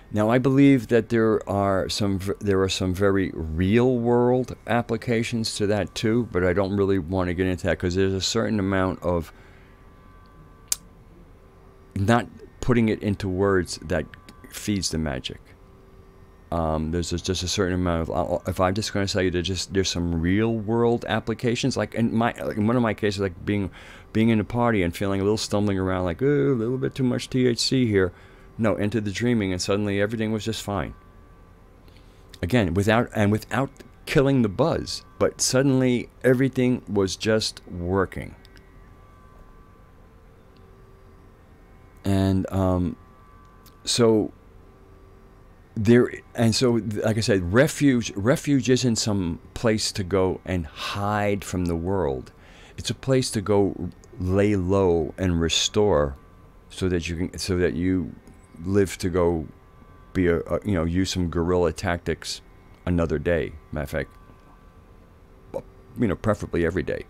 S1: Now, I believe that there are some very real world applications to that too, but I don't really want to get into that because there's a certain amount of not putting it into words that feeds the magic. There's just a certain amount of, if I'm just going to tell you there's some real world applications, like in one of my cases, like being in a party and feeling a little stumbling around, like, oh, a little bit too much THC here. No, into the dreaming, and suddenly everything was just fine. Again, without killing the buzz, but suddenly everything was just working. And so like I said, refuge isn't some place to go and hide from the world. It's a place to go lay low and restore, so that you live to go be use some guerrilla tactics another day. Matter of fact, preferably every day.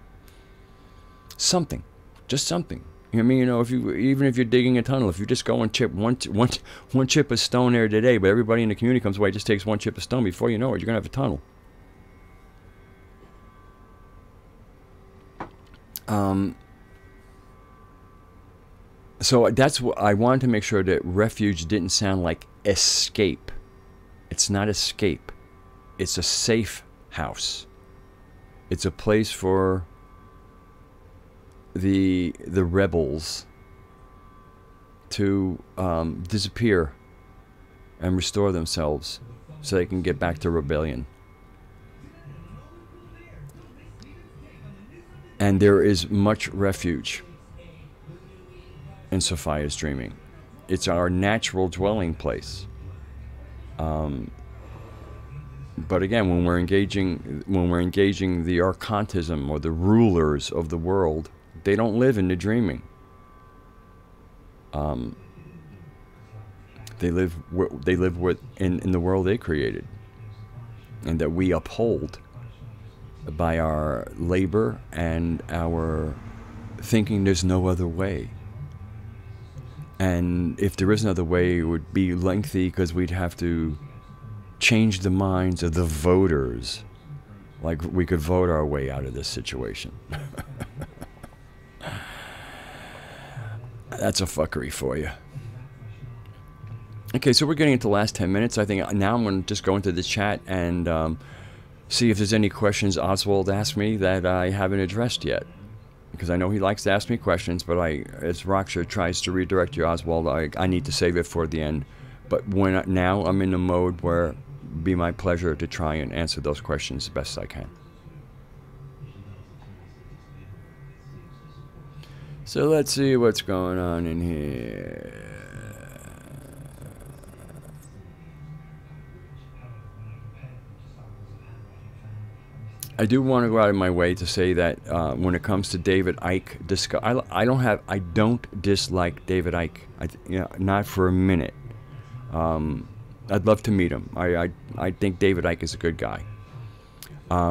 S1: Something, just something. I mean, even if you're digging a tunnel, if you just go and chip one chip of stone there today, but everybody in the community comes away, just takes one chip of stone, before you know it, you're gonna have a tunnel. So that's what I wanted to make sure, that refuge didn't sound like escape. It's not escape. It's a safe house. It's a place for the rebels to disappear and restore themselves, so they can get back to rebellion. And there is much refuge in Sophia's dreaming. It's our natural dwelling place. But again, when we're engaging the archontism, or the rulers of the world, they don't live in the dreaming. They live in the world they created, and that we uphold by our labor and our thinking there's no other way. And if there is another way, it would be lengthy, because we'd have to change the minds of the voters. Like, we could vote our way out of this situation. That's a fuckery for you. Okay, so we're getting into the last 10 minutes. I think now I'm going to just go into the chat and see if there's any questions Oswald asked me that I haven't addressed yet. Because I know he likes to ask me questions, but as Raksha tries to redirect you, Oswald, I need to save it for the end. But now I'm in a mode where it'd be my pleasure to try and answer those questions as best I can. So let's see what's going on in here. I do want to go out of my way to say that when it comes to David Icke, I don't dislike David Icke. Not for a minute. I'd love to meet him. I think David Icke is a good guy.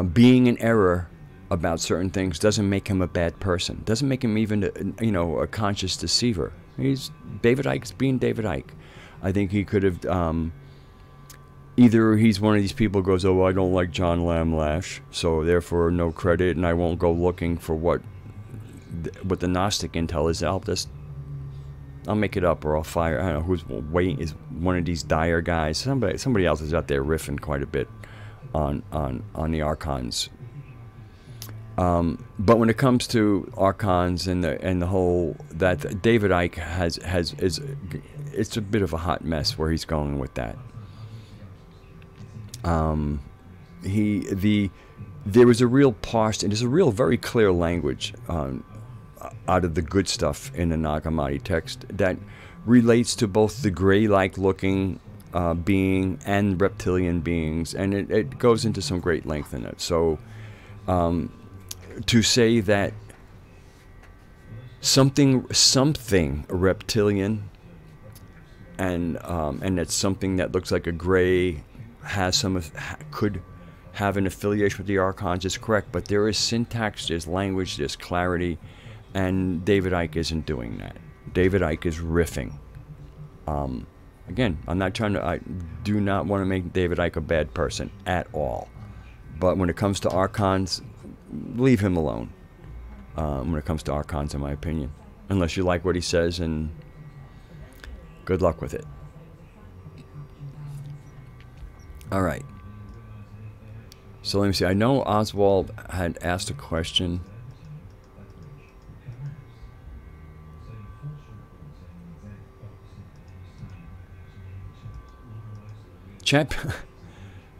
S1: Being in error about certain things doesn't make him a bad person. Doesn't make him even a conscious deceiver. David Icke's being David Icke. I think he could have either he's one of these people who goes, oh, I don't like John Lamlash, so therefore no credit, and I won't go looking for what the Gnostic intel is. I'll make it up, or I'll fire. I don't know who's waiting. Is one of these dire guys? Somebody else is out there riffing quite a bit on the archons. But when it comes to archons and the whole, that David Icke it's a bit of a hot mess where he's going with that. There was a real parsed, and there's a real very clear language out of the good stuff in the Nag Hammadi text that relates to both the gray-like looking being and reptilian beings, and it goes into some great length in it. So to say that something reptilian and that something that looks like a gray could have an affiliation with the archons is correct, but there is syntax, there's language, there's clarity, and David Icke isn't doing that. David Icke is riffing. Again, I do not want to make David Icke a bad person at all, but when it comes to archons, leave him alone. When it comes to archons, in my opinion, unless you like what he says, and good luck with it. All right. So let me see. I know Oswald had asked a question. Chat.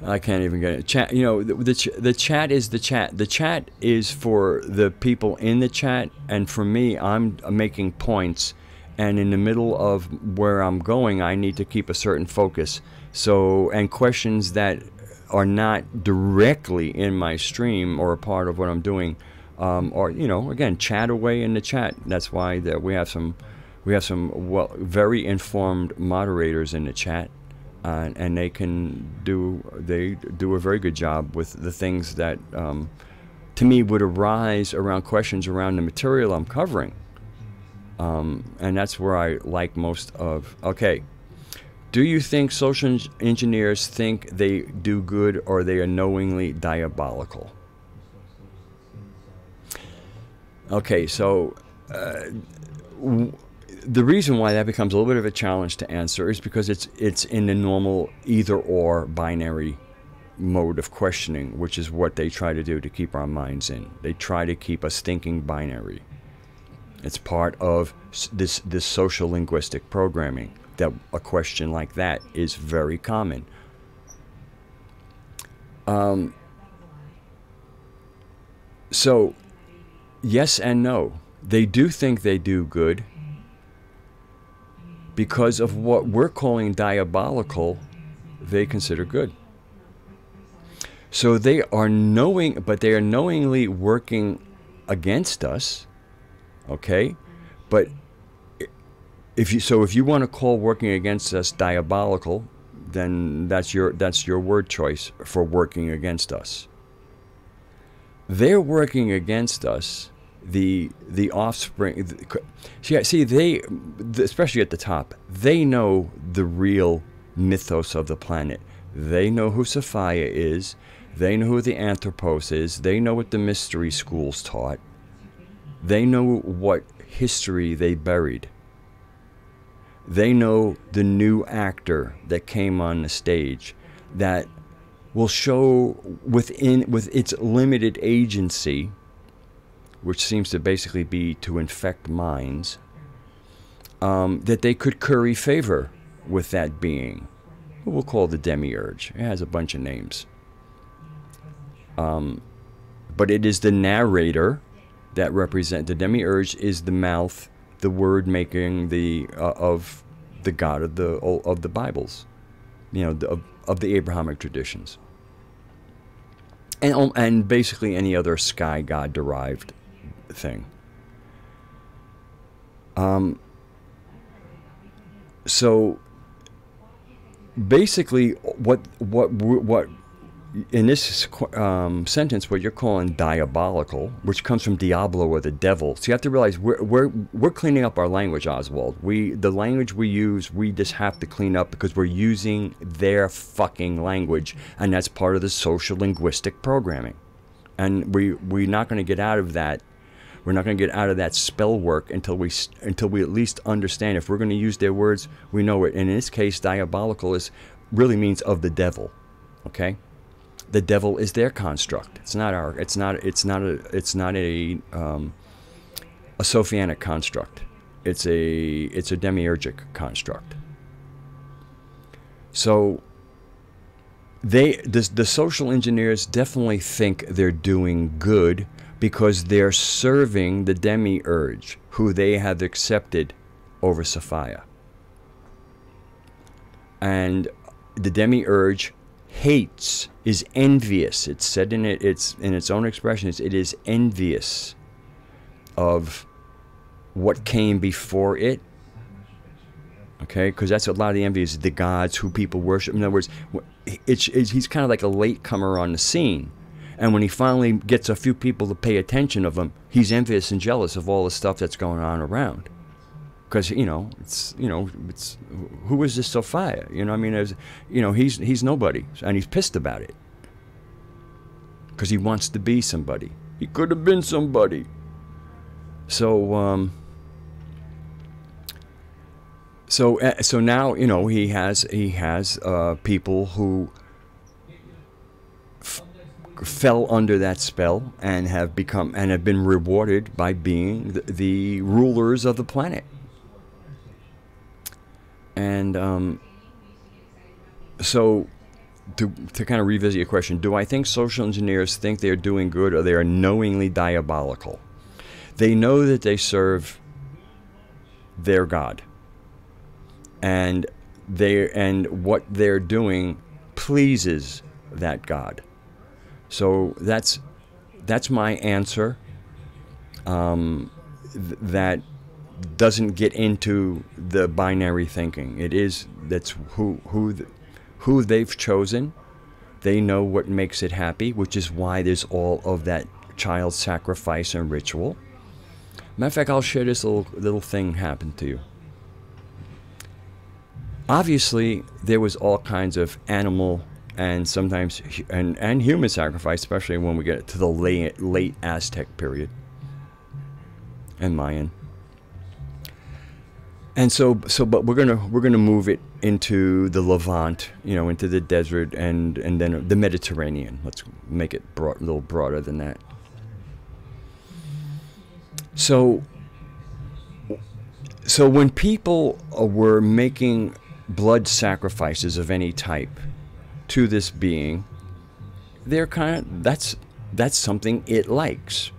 S1: I can't even get it. Chat. You know, the chat is the chat. The chat is for the people in the chat, and for me, I'm making points. And in the middle of where I'm going, I need to keep a certain focus. So, and questions that are not directly in my stream or a part of what I'm doing, or you know, again, chat away in the chat. That's why that we have some well, very informed moderators in the chat, and they do a very good job with the things that to me would arise around questions around the material I'm covering, and that's where I like most of. Okay. Do you think social engineers think they do good, or they are knowingly diabolical? Okay, so the reason why that becomes a little bit of a challenge to answer is because it's in the normal either-or binary mode of questioning, which is what they try to do to keep our minds in. They try to keep us thinking binary. It's part of this social linguistic programming. That a question like that is very common. So, yes and no. They do think they do good because of what we're calling diabolical, they consider good. So they are knowingly working against us, okay? But if you want to call working against us diabolical, then that's your word choice for working against us. They're working against us, the offspring. See, they, especially at the top, they know the real mythos of the planet. They know who Sophia is. They know who the Anthropos is. They know what the mystery schools taught. They know what history they buried. They know the new actor that came on the stage that will show with its limited agency, which seems to basically be to infect minds, that they could curry favor with that being, who we'll call the demiurge. It has a bunch of names. But it is the narrator that represents, the demiurge is the mouth, the word making of the God of the Bibles, you know, of the Abrahamic traditions, and basically any other sky god derived thing. So basically, what in this sentence, what you're calling diabolical, which comes from diablo or the devil. So you have to realize we're cleaning up our language, Oswald. The language we use, we just have to clean up because we're using their fucking language, and that's part of the social linguistic programming. And we're not going to get out of that. We're not going to get out of that spell work until we at least understand. If we're going to use their words, we know it. And in this case, diabolical really means of the devil. Okay. The devil is their construct. It's not a Sophianic construct. It's a demiurgic construct. So the social engineers definitely think they're doing good because they're serving the demiurge, who they have accepted over Sophia. And the demiurge hates, is envious. It's said in its own expressions, it is envious of what came before it. Okay, because that's a lot of the envy is the gods who people worship. In other words, he's kind of like a latecomer on the scene, and when he finally gets a few people to pay attention of him, he's envious and jealous of all the stuff that's going on around. Because it's who is this Sophia? I mean, he's nobody, and he's pissed about it because he wants to be somebody. He could have been somebody. So now he has people who fell under that spell and have been rewarded by being the rulers of the planet. And so to kind of revisit your question, do I think social engineers think they're doing good or they are knowingly diabolical? They know that they serve their God, and what they're doing pleases that God. So that's my answer. That doesn't get into the binary thinking. That's who they've chosen. They know what makes it happy, which is why there's all of that child sacrifice and ritual. Matter of fact, I'll share this little thing happened to you. Obviously, there was all kinds of animal and sometimes and human sacrifice, especially when we get to the late Aztec period and Mayan. And but we're gonna move it into the Levant, into the desert and then the Mediterranean. Let's make it a little broader than that. So when people were making blood sacrifices of any type to this being, they're that's something it likes.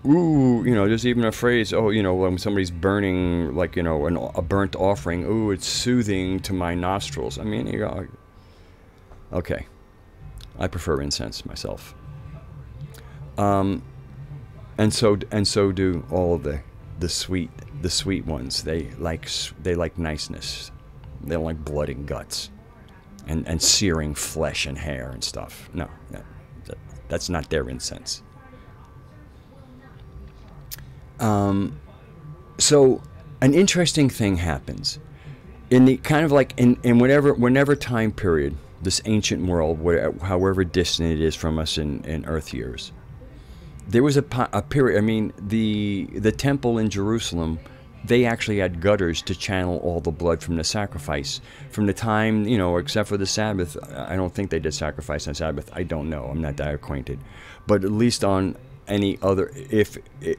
S1: Ooh, there's even a phrase, when somebody's burning, like, a burnt offering, ooh, it's soothing to my nostrils. I mean, you go, okay, I prefer incense myself. And so do all of the sweet ones. They like niceness. They don't like blood and guts and searing flesh and hair and stuff. No, that's not their incense. So an interesting thing happens in the kind of like in whenever time period, this ancient world, however distant it is from us in Earth years, there was a period. I mean, the temple in Jerusalem, they actually had gutters to channel all the blood from the sacrifice. From the time, except for the Sabbath, I don't think they did sacrifice on Sabbath. I don't know. I'm not that acquainted. But at least on any other,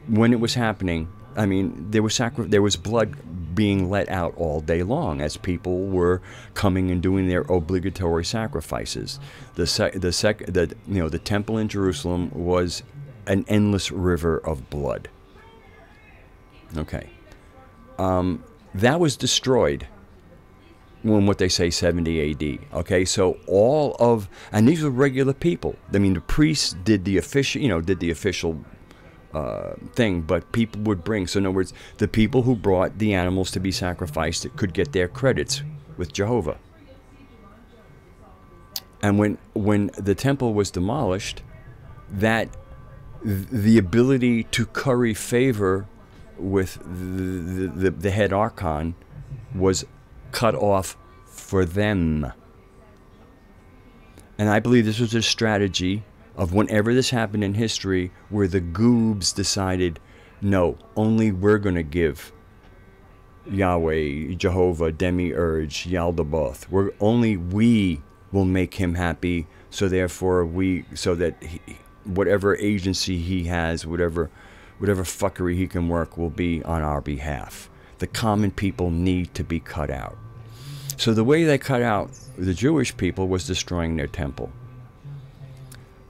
S1: when it was happening, I mean, there was blood being let out all day long as people were coming and doing their obligatory sacrifices. The temple in Jerusalem was an endless river of blood. Okay. That was destroyed when, what they say, 70 AD. Okay, so and these were regular people. I mean, the priests did the official, thing, but people would bring. So in other words, the people who brought the animals to be sacrificed could get their credits with Jehovah. And when the temple was demolished, the ability to curry favor with the head archon was cut off for them. And I believe this was a strategy of whenever this happened in history, where the goobs decided, no, only we're going to give Yahweh, Jehovah, Demiurge, Yaldabaoth. We will make him happy, so therefore whatever agency he has, whatever fuckery he can work will be on our behalf. The common people need to be cut out. So the way they cut out the Jewish people was destroying their temple.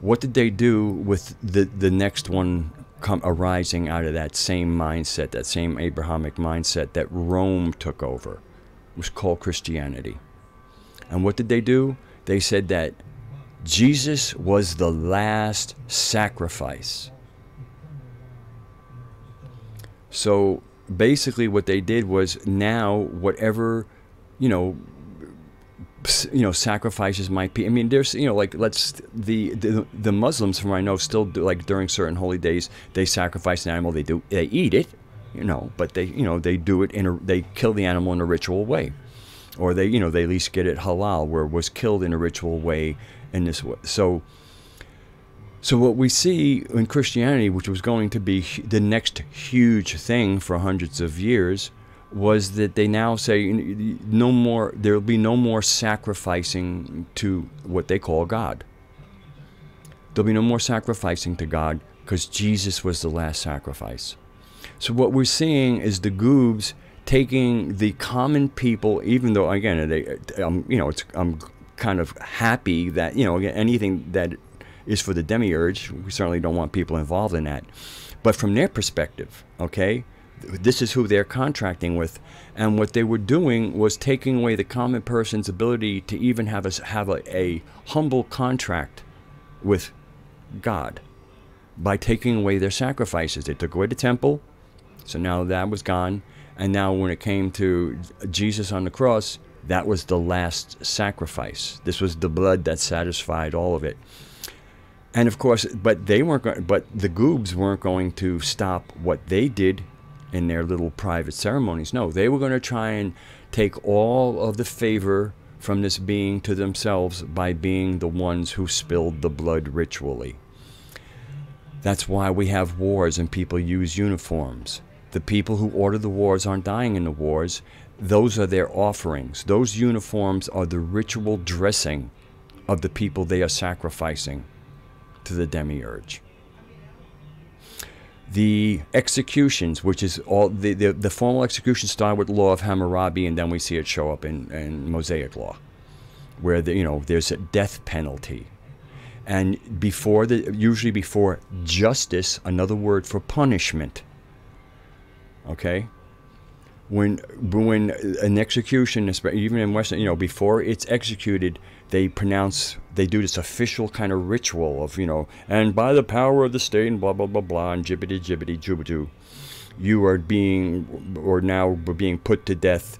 S1: What did they do with the next one arising out of that same mindset, that same Abrahamic mindset that Rome took over? It was called Christianity. And what did they do? They said that Jesus was the last sacrifice. So basically what they did was, now whatever, sacrifices might be. I mean, there's, like, the Muslims, from what I know, still do, like, during certain holy days, they sacrifice an animal. They eat it, but they do it they kill the animal in a ritual way, or they at least get it halal, where it was killed in a ritual way in this way. So what we see in Christianity, which was going to be the next huge thing for hundreds of years, was that they now say no more. There will be no more sacrificing to what they call God. There'll be no more sacrificing to God because Jesus was the last sacrifice. So what we're seeing is the goobs taking the common people, even though, again, I'm kind of happy that, again, anything that is for the demiurge, we certainly don't want people involved in that. But from their perspective, okay, this is who they're contracting with. And what they were doing was taking away the common person's ability to even have a humble contract with God by taking away their sacrifices. They took away the temple, so now that was gone. And now when it came to Jesus on the cross, that was the last sacrifice. This was the blood that satisfied all of it. And of course, but the goobs weren't going to stop what they did in their little private ceremonies. No, they were going to try and take all of the favor from this being to themselves by being the ones who spilled the blood ritually. That's why we have wars and people use uniforms. The people who order the wars aren't dying in the wars. Those are their offerings. Those uniforms are the ritual dressing of the people they are sacrificing to the demiurge. The executions, which is all the formal executions, start with the law of Hammurabi, and then we see it show up in Mosaic law, where there's a death penalty, and usually before justice, another word for punishment. Okay, when an execution, even in Western, before it's executed, they do this official kind of ritual of, and by the power of the state and blah, blah, blah, blah, and jibbity, jibbity, jubbidoo, you are being put to death.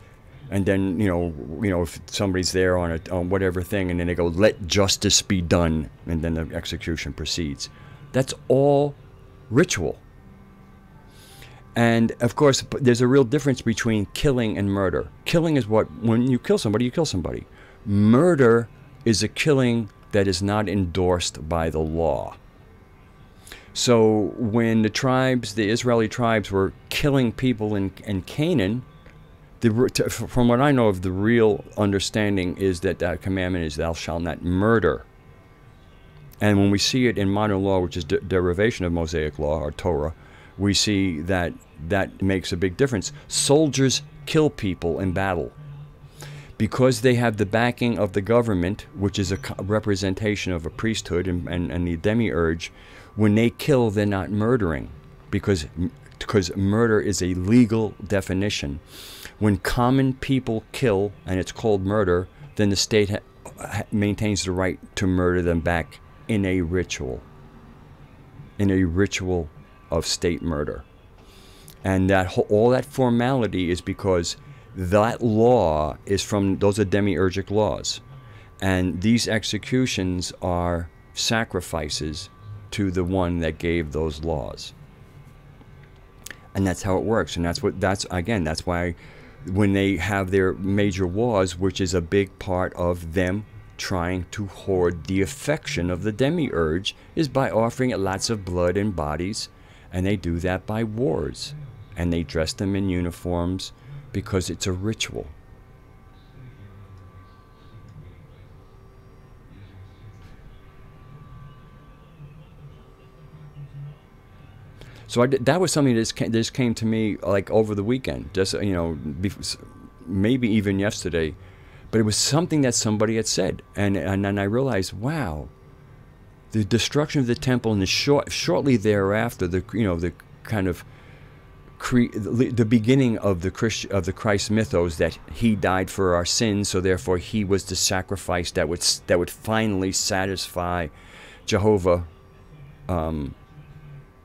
S1: And then, if somebody's there on whatever thing, and then they go, let justice be done, and then the execution proceeds. That's all ritual. And of course, there's a real difference between killing and murder. Killing is when you kill somebody, you kill somebody. Murder is a killing that is not endorsed by the law. So when the Israeli tribes were killing people in Canaan, from what I know of, the real understanding is that commandment is thou shalt not murder. And when we see it in modern law, which is derivation of Mosaic law or Torah, we see that makes a big difference. Soldiers kill people in battle because they have the backing of the government, which is a representation of a priesthood and the demiurge. When they kill, they're not murdering because murder is a legal definition. When common people kill and it's called murder, then the state maintains the right to murder them back in a ritual of state murder. And all that formality is because that law is those are demiurgic laws. And these executions are sacrifices to the one that gave those laws. And that's how it works. And that's why when they have their major wars, which is a big part of them trying to hoard the affection of the demiurge, is by offering it lots of blood and bodies. And they do that by wars. And they dress them in uniforms because it's a ritual. So that was something that just came to me like over the weekend, just maybe even yesterday, but it was something that somebody had said, and then I realized, wow, the destruction of the temple and shortly thereafter, the beginning of the Christ mythos, that he died for our sins, so therefore he was the sacrifice that would finally satisfy Jehovah.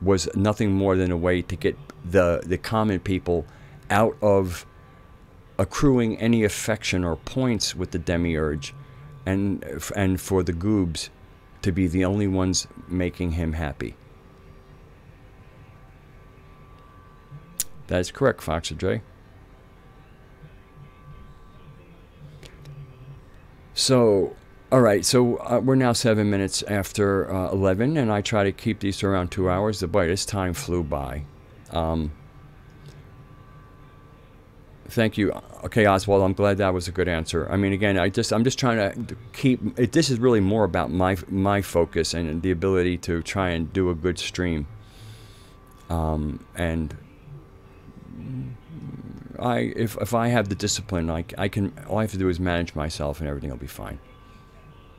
S1: Was nothing more than a way to get the common people out of accruing any affection or points with the demiurge, and for the goobs to be the only ones making him happy. That is correct, Fox J. So, all right, so we're now 7 minutes after 11, and I try to keep these to around 2 hours. Boy, this time flew by. Thank you. Okay, Oswald, I'm glad that was a good answer. I mean, again, I'm just trying to keep it. This is really more about my focus and the ability to try and do a good stream. And if I have the discipline, I can. All I have to do is manage myself, and everything will be fine.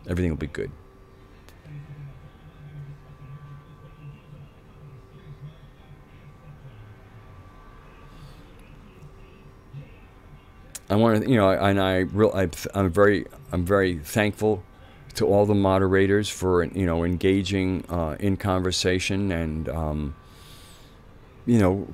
S1: Everything will be good. I want to, you know, and I'm very thankful to all the moderators for, you know, engaging in conversation and you know,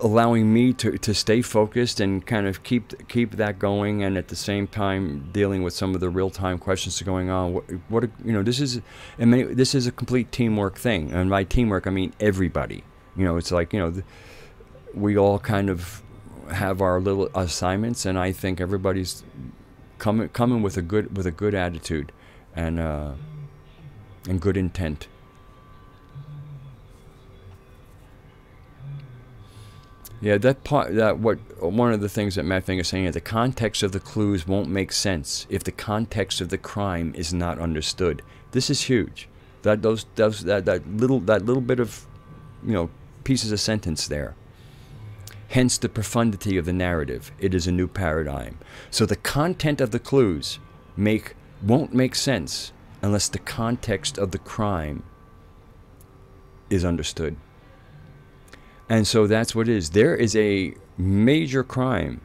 S1: allowing me to stay focused and kind of keep that going, and at the same time dealing with some of the real-time questions that are going on. What you know, this is a complete teamwork thing, and by teamwork I mean everybody. You know, it's like, you know, we all kind of have our little assignments, and I think everybody's coming with a good attitude and good intent. Yeah, one of the things that Matt Finger is saying is the context of the clues won't make sense if the context of the crime is not understood. This is huge. That little bit of, you know, pieces of sentence there. Hence the profundity of the narrative. It is a new paradigm. So the content of the clues won't make sense unless the context of the crime is understood. And so that's what it is. There is a major crime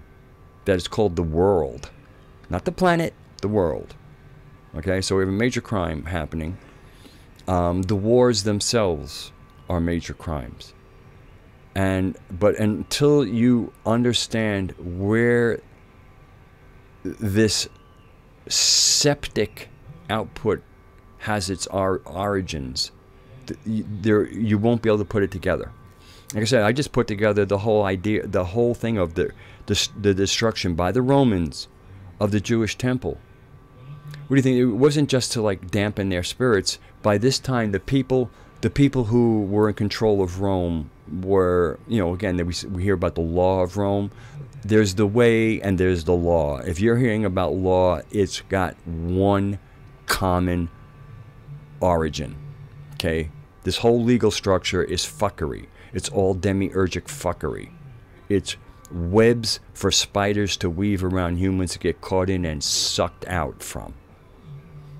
S1: that is called the world. Not the planet, the world. Okay, so we have a major crime happening. The wars themselves are major crimes. But until you understand where this septic output has its origins, you won't be able to put it together. Like I said, I just put together the whole idea, the whole thing of the destruction by the Romans of the Jewish temple. What do you think? It wasn't just to like dampen their spirits. By this time, the people who were in control of Rome were, you know, again, we hear about the law of Rome. There's the way and there's the law. If you're hearing about law, it's got one common origin. Okay? This whole legal structure is fuckery. It's all demiurgic fuckery. It's webs for spiders to weave around humans to get caught in and sucked out from.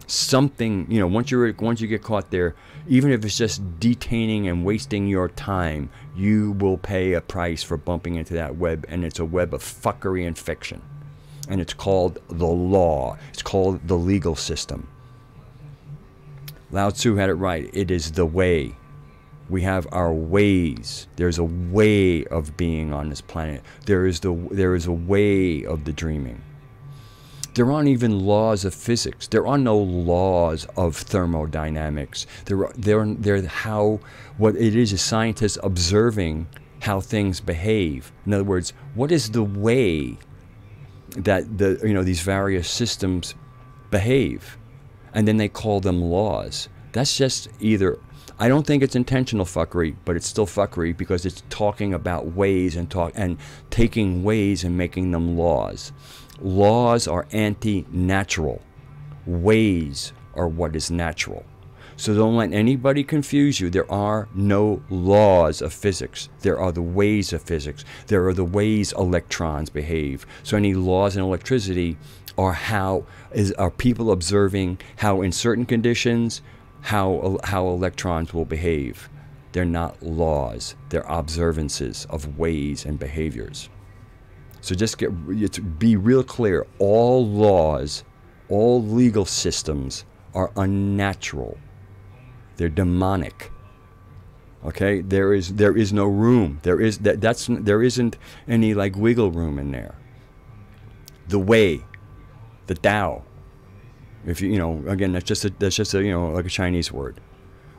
S1: Something, you know, once you get caught there, even if it's just detaining and wasting your time, you will pay a price for bumping into that web, and it's a web of fuckery and fiction. And it's called the law. It's called the legal system. Lao Tzu had it right. It is the way. We have our ways. There's a way of being on this planet. There is a way of the dreaming. There aren't even laws of physics. There are no laws of thermodynamics. What it is scientists observing how things behave. In other words, what is the way that these various systems behave, and then they call them laws. That's just either. I don't think it's intentional fuckery, but it's still fuckery because it's talking about ways and taking ways and making them laws. Laws are anti-natural. Ways are what is natural. So don't let anybody confuse you. There are no laws of physics. There are the ways of physics. There are the ways electrons behave. So any laws in electricity are are people observing how in certain conditions how electrons will behave. They're not laws. They're observances of ways and behaviors. So just be real clear. All laws, all legal systems are unnatural. They're demonic. Okay? There is no room. There isn't any like wiggle room in there. The way, the Tao. If again, that's just a like a Chinese word.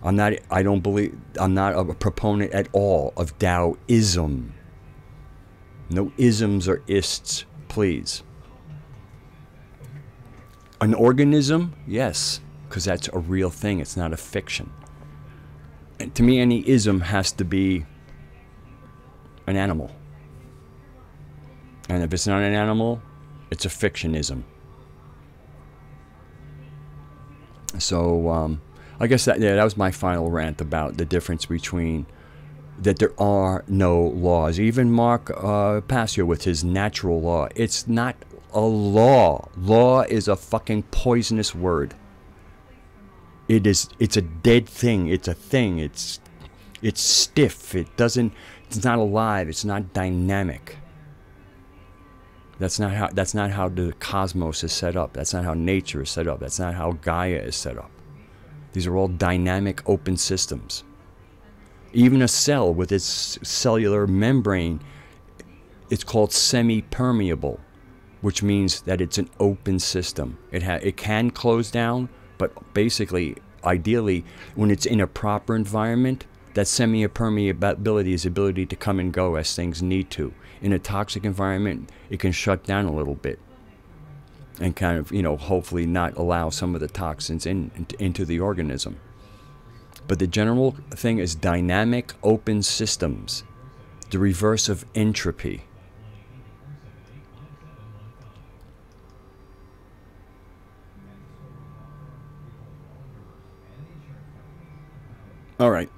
S1: I'm not a proponent at all of Taoism. No isms or ists, please. An organism, yes, because that's a real thing. It's not a fiction. And to me, any ism has to be an animal. And if it's not an animal, it's a fictionism. So I guess that was my final rant about the difference between that there are no laws. Even Mark Passio with his natural law, it's not a law. Law is a fucking poisonous word. It's a dead thing. It's a thing. It's stiff. It's not alive. It's not dynamic. That's not how the cosmos is set up. That's not how nature is set up. That's not how Gaia is set up. These are all dynamic, open systems. Even a cell with its cellular membrane, it's called semi-permeable, which means that it's an open system. It can close down, but basically, ideally, when it's in a proper environment, that semi-permeability is the ability to come and go as things need to. In a toxic environment, it can shut down a little bit and kind of, hopefully not allow some of the toxins into the organism. But the general thing is dynamic, open systems, the reverse of entropy. All right.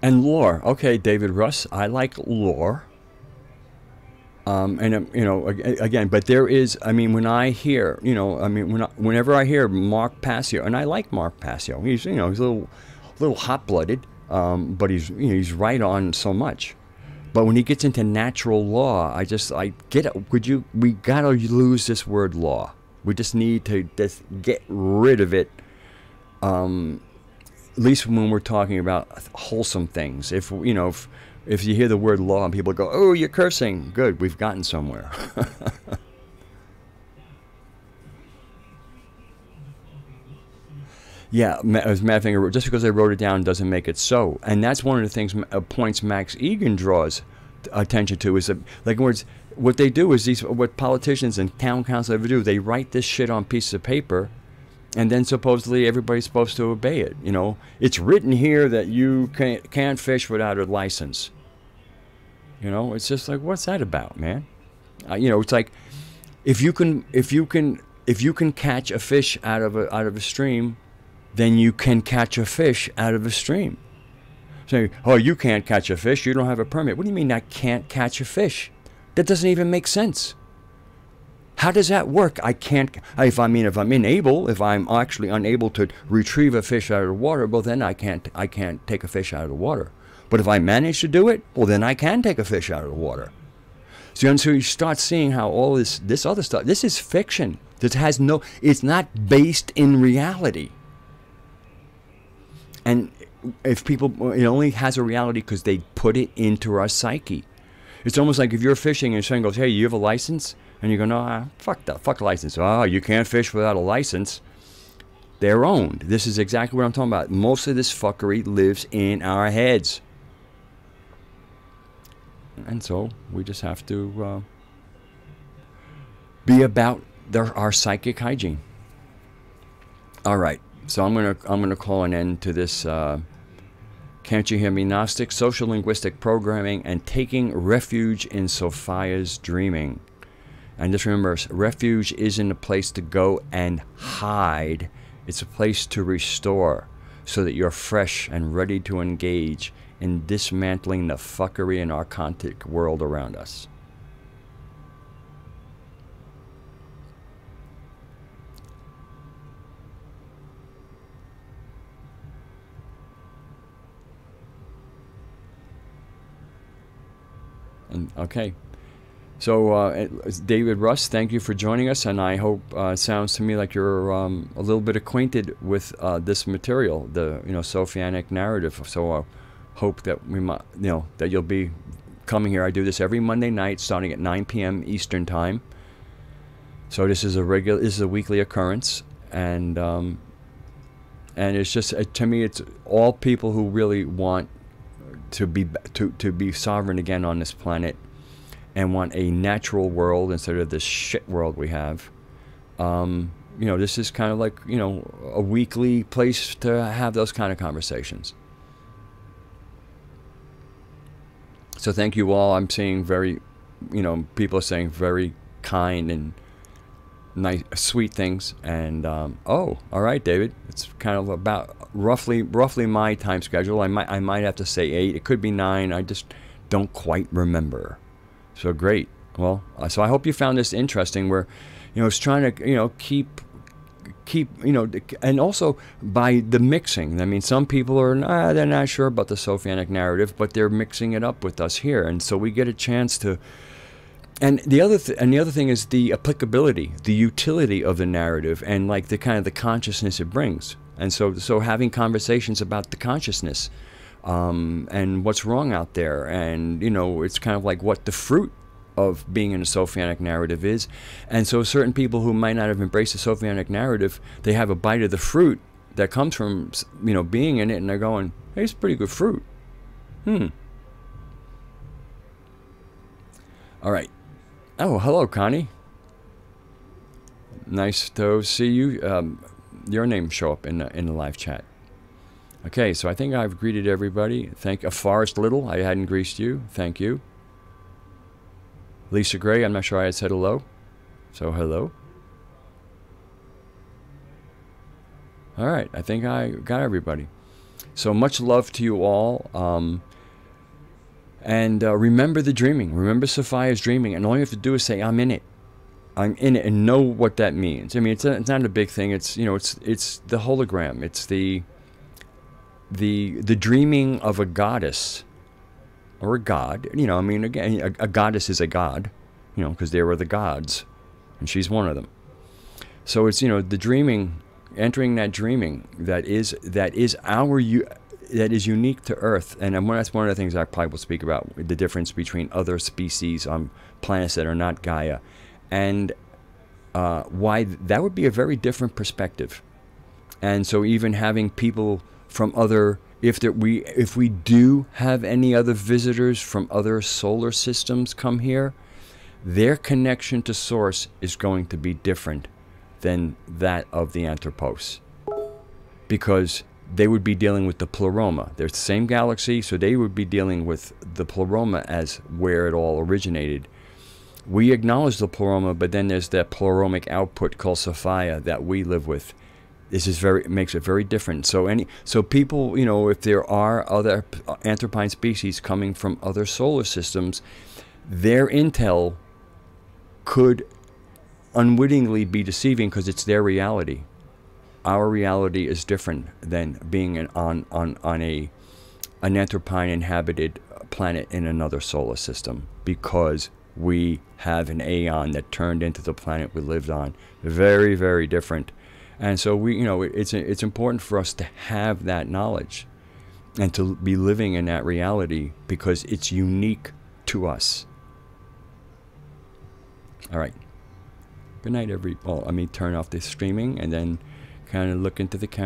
S1: And lore. Okay, David Russ, I like lore. Again, but there is, when I hear, whenever I hear Mark Passio, and I like Mark Passio, he's a little hot-blooded, but he's right on so much. But when he gets into natural law, I get it. We gotta lose this word law. We just need to just get rid of it. At least when we're talking about wholesome things. If you hear the word law and people go, "Oh, you're cursing," good, we've gotten somewhere. Yeah, as a matter of fact, just because I wrote it down doesn't make it so. And that's one of the things, points Max Egan draws attention to, is that, like, in words, what they do is what politicians and town council ever do, they write this shit on pieces of paper, and then supposedly everybody's supposed to obey it. It's written here that you can't fish without a license. It's just like, what's that about, man? It's like, if you can catch a fish out of a stream, then you can catch a fish out of a stream. So, oh, you can't catch a fish, you don't have a permit. What do you mean I can't catch a fish? That doesn't even make sense. How does that work? I can't. If I'm actually unable to retrieve a fish out of the water, well, then I can't take a fish out of the water. But if I manage to do it, well, then I can take a fish out of the water. So you start seeing how all this other stuff, this is fiction. It's not based in reality. And if people, it only has a reality because they put it into our psyche. It's almost like if you're fishing and someone goes, "Hey, you have a license?" And you go, "No, fuck license. Oh, you can't fish without a license." They're owned. This is exactly what I'm talking about. Most of this fuckery lives in our heads. And so we just have to be about our psychic hygiene. All right. So I'm gonna call an end to this. Can't you hear me? Gnostic, social linguistic programming, and taking refuge in Sophia's dreaming. And just remember, refuge isn't a place to go and hide. It's a place to restore, so that you're fresh and ready to engage in dismantling the fuckery and archontic world around us. Okay. So, David Russ, thank you for joining us, and I hope it sounds to me like you're a little bit acquainted with this material, the Sophianic narrative. So, I hope that we might, that you'll be coming here. I do this every Monday night, starting at 9 p.m. Eastern time. So this is a weekly occurrence, and it's just to me, it's all people who really want to be sovereign again on this planet, and want a natural world instead of this shit world we have. This is kind of like, a weekly place to have those kind of conversations. So thank you all. I'm seeing very, people are saying very kind and nice, sweet things. And oh, all right, David. It's kind of about roughly my time schedule. I might have to say 8. It could be 9. I just don't quite remember. So great. Well, so I hope you found this interesting. Where, it's trying to keep, and also by the mixing. I mean, some people are they're not sure about the Sophianic narrative, but they're mixing it up with us here, and so we get a chance to. And the other thing is the applicability, the utility of the narrative, and like the kind of the consciousness it brings. And so having conversations about the consciousness, and what's wrong out there, and it's kind of like what the fruit of being in a Sophianic narrative is. And so certain people who might not have embraced the Sophianic narrative, they have a bite of the fruit that comes from being in it, and they're going, hey, it's pretty good fruit. All right. Oh, hello, Connie. Nice to see you. Your name show up in the live chat. Okay, so I think I've greeted everybody. Forrest Little, I hadn't greeted you. Thank you. Lisa Gray, I'm not sure I had said hello. So hello. All right, I think I got everybody. So much love to you all. And remember the dreaming. Remember Sophia's dreaming. And all you have to do is say, I'm in it. I'm in it, and know what that means. I mean, it's not a big thing. It's it's the hologram. It's the dreaming of a goddess or a god. I mean, again, a goddess is a god. Because there are the gods, and she's one of them. So it's the dreaming, entering that dreaming that is unique to Earth. And that's one of the things I probably will speak about, the difference between other species on planets that are not Gaia, and why that would be a very different perspective. And so even having people from other, if we do have any other visitors from other solar systems come here, their connection to Source is going to be different than that of the Anthropos, because they would be dealing with the pleroma. They're the same galaxy, so they would be dealing with the pleroma as where it all originated. We acknowledge the pleroma, but then there's that pleromic output called Sophia that we live with. This is makes it very different. So people, if there are other anthropine species coming from other solar systems, their intel could unwittingly be deceiving because it's their reality. Our reality is different than being on an anthropine inhabited planet in another solar system, because we have an aeon that turned into the planet we lived on. Very, very different. And so it's important for us to have that knowledge and to be living in that reality, because it's unique to us. All right. Good night, well, let me turn off the streaming and then kind of look into the camera.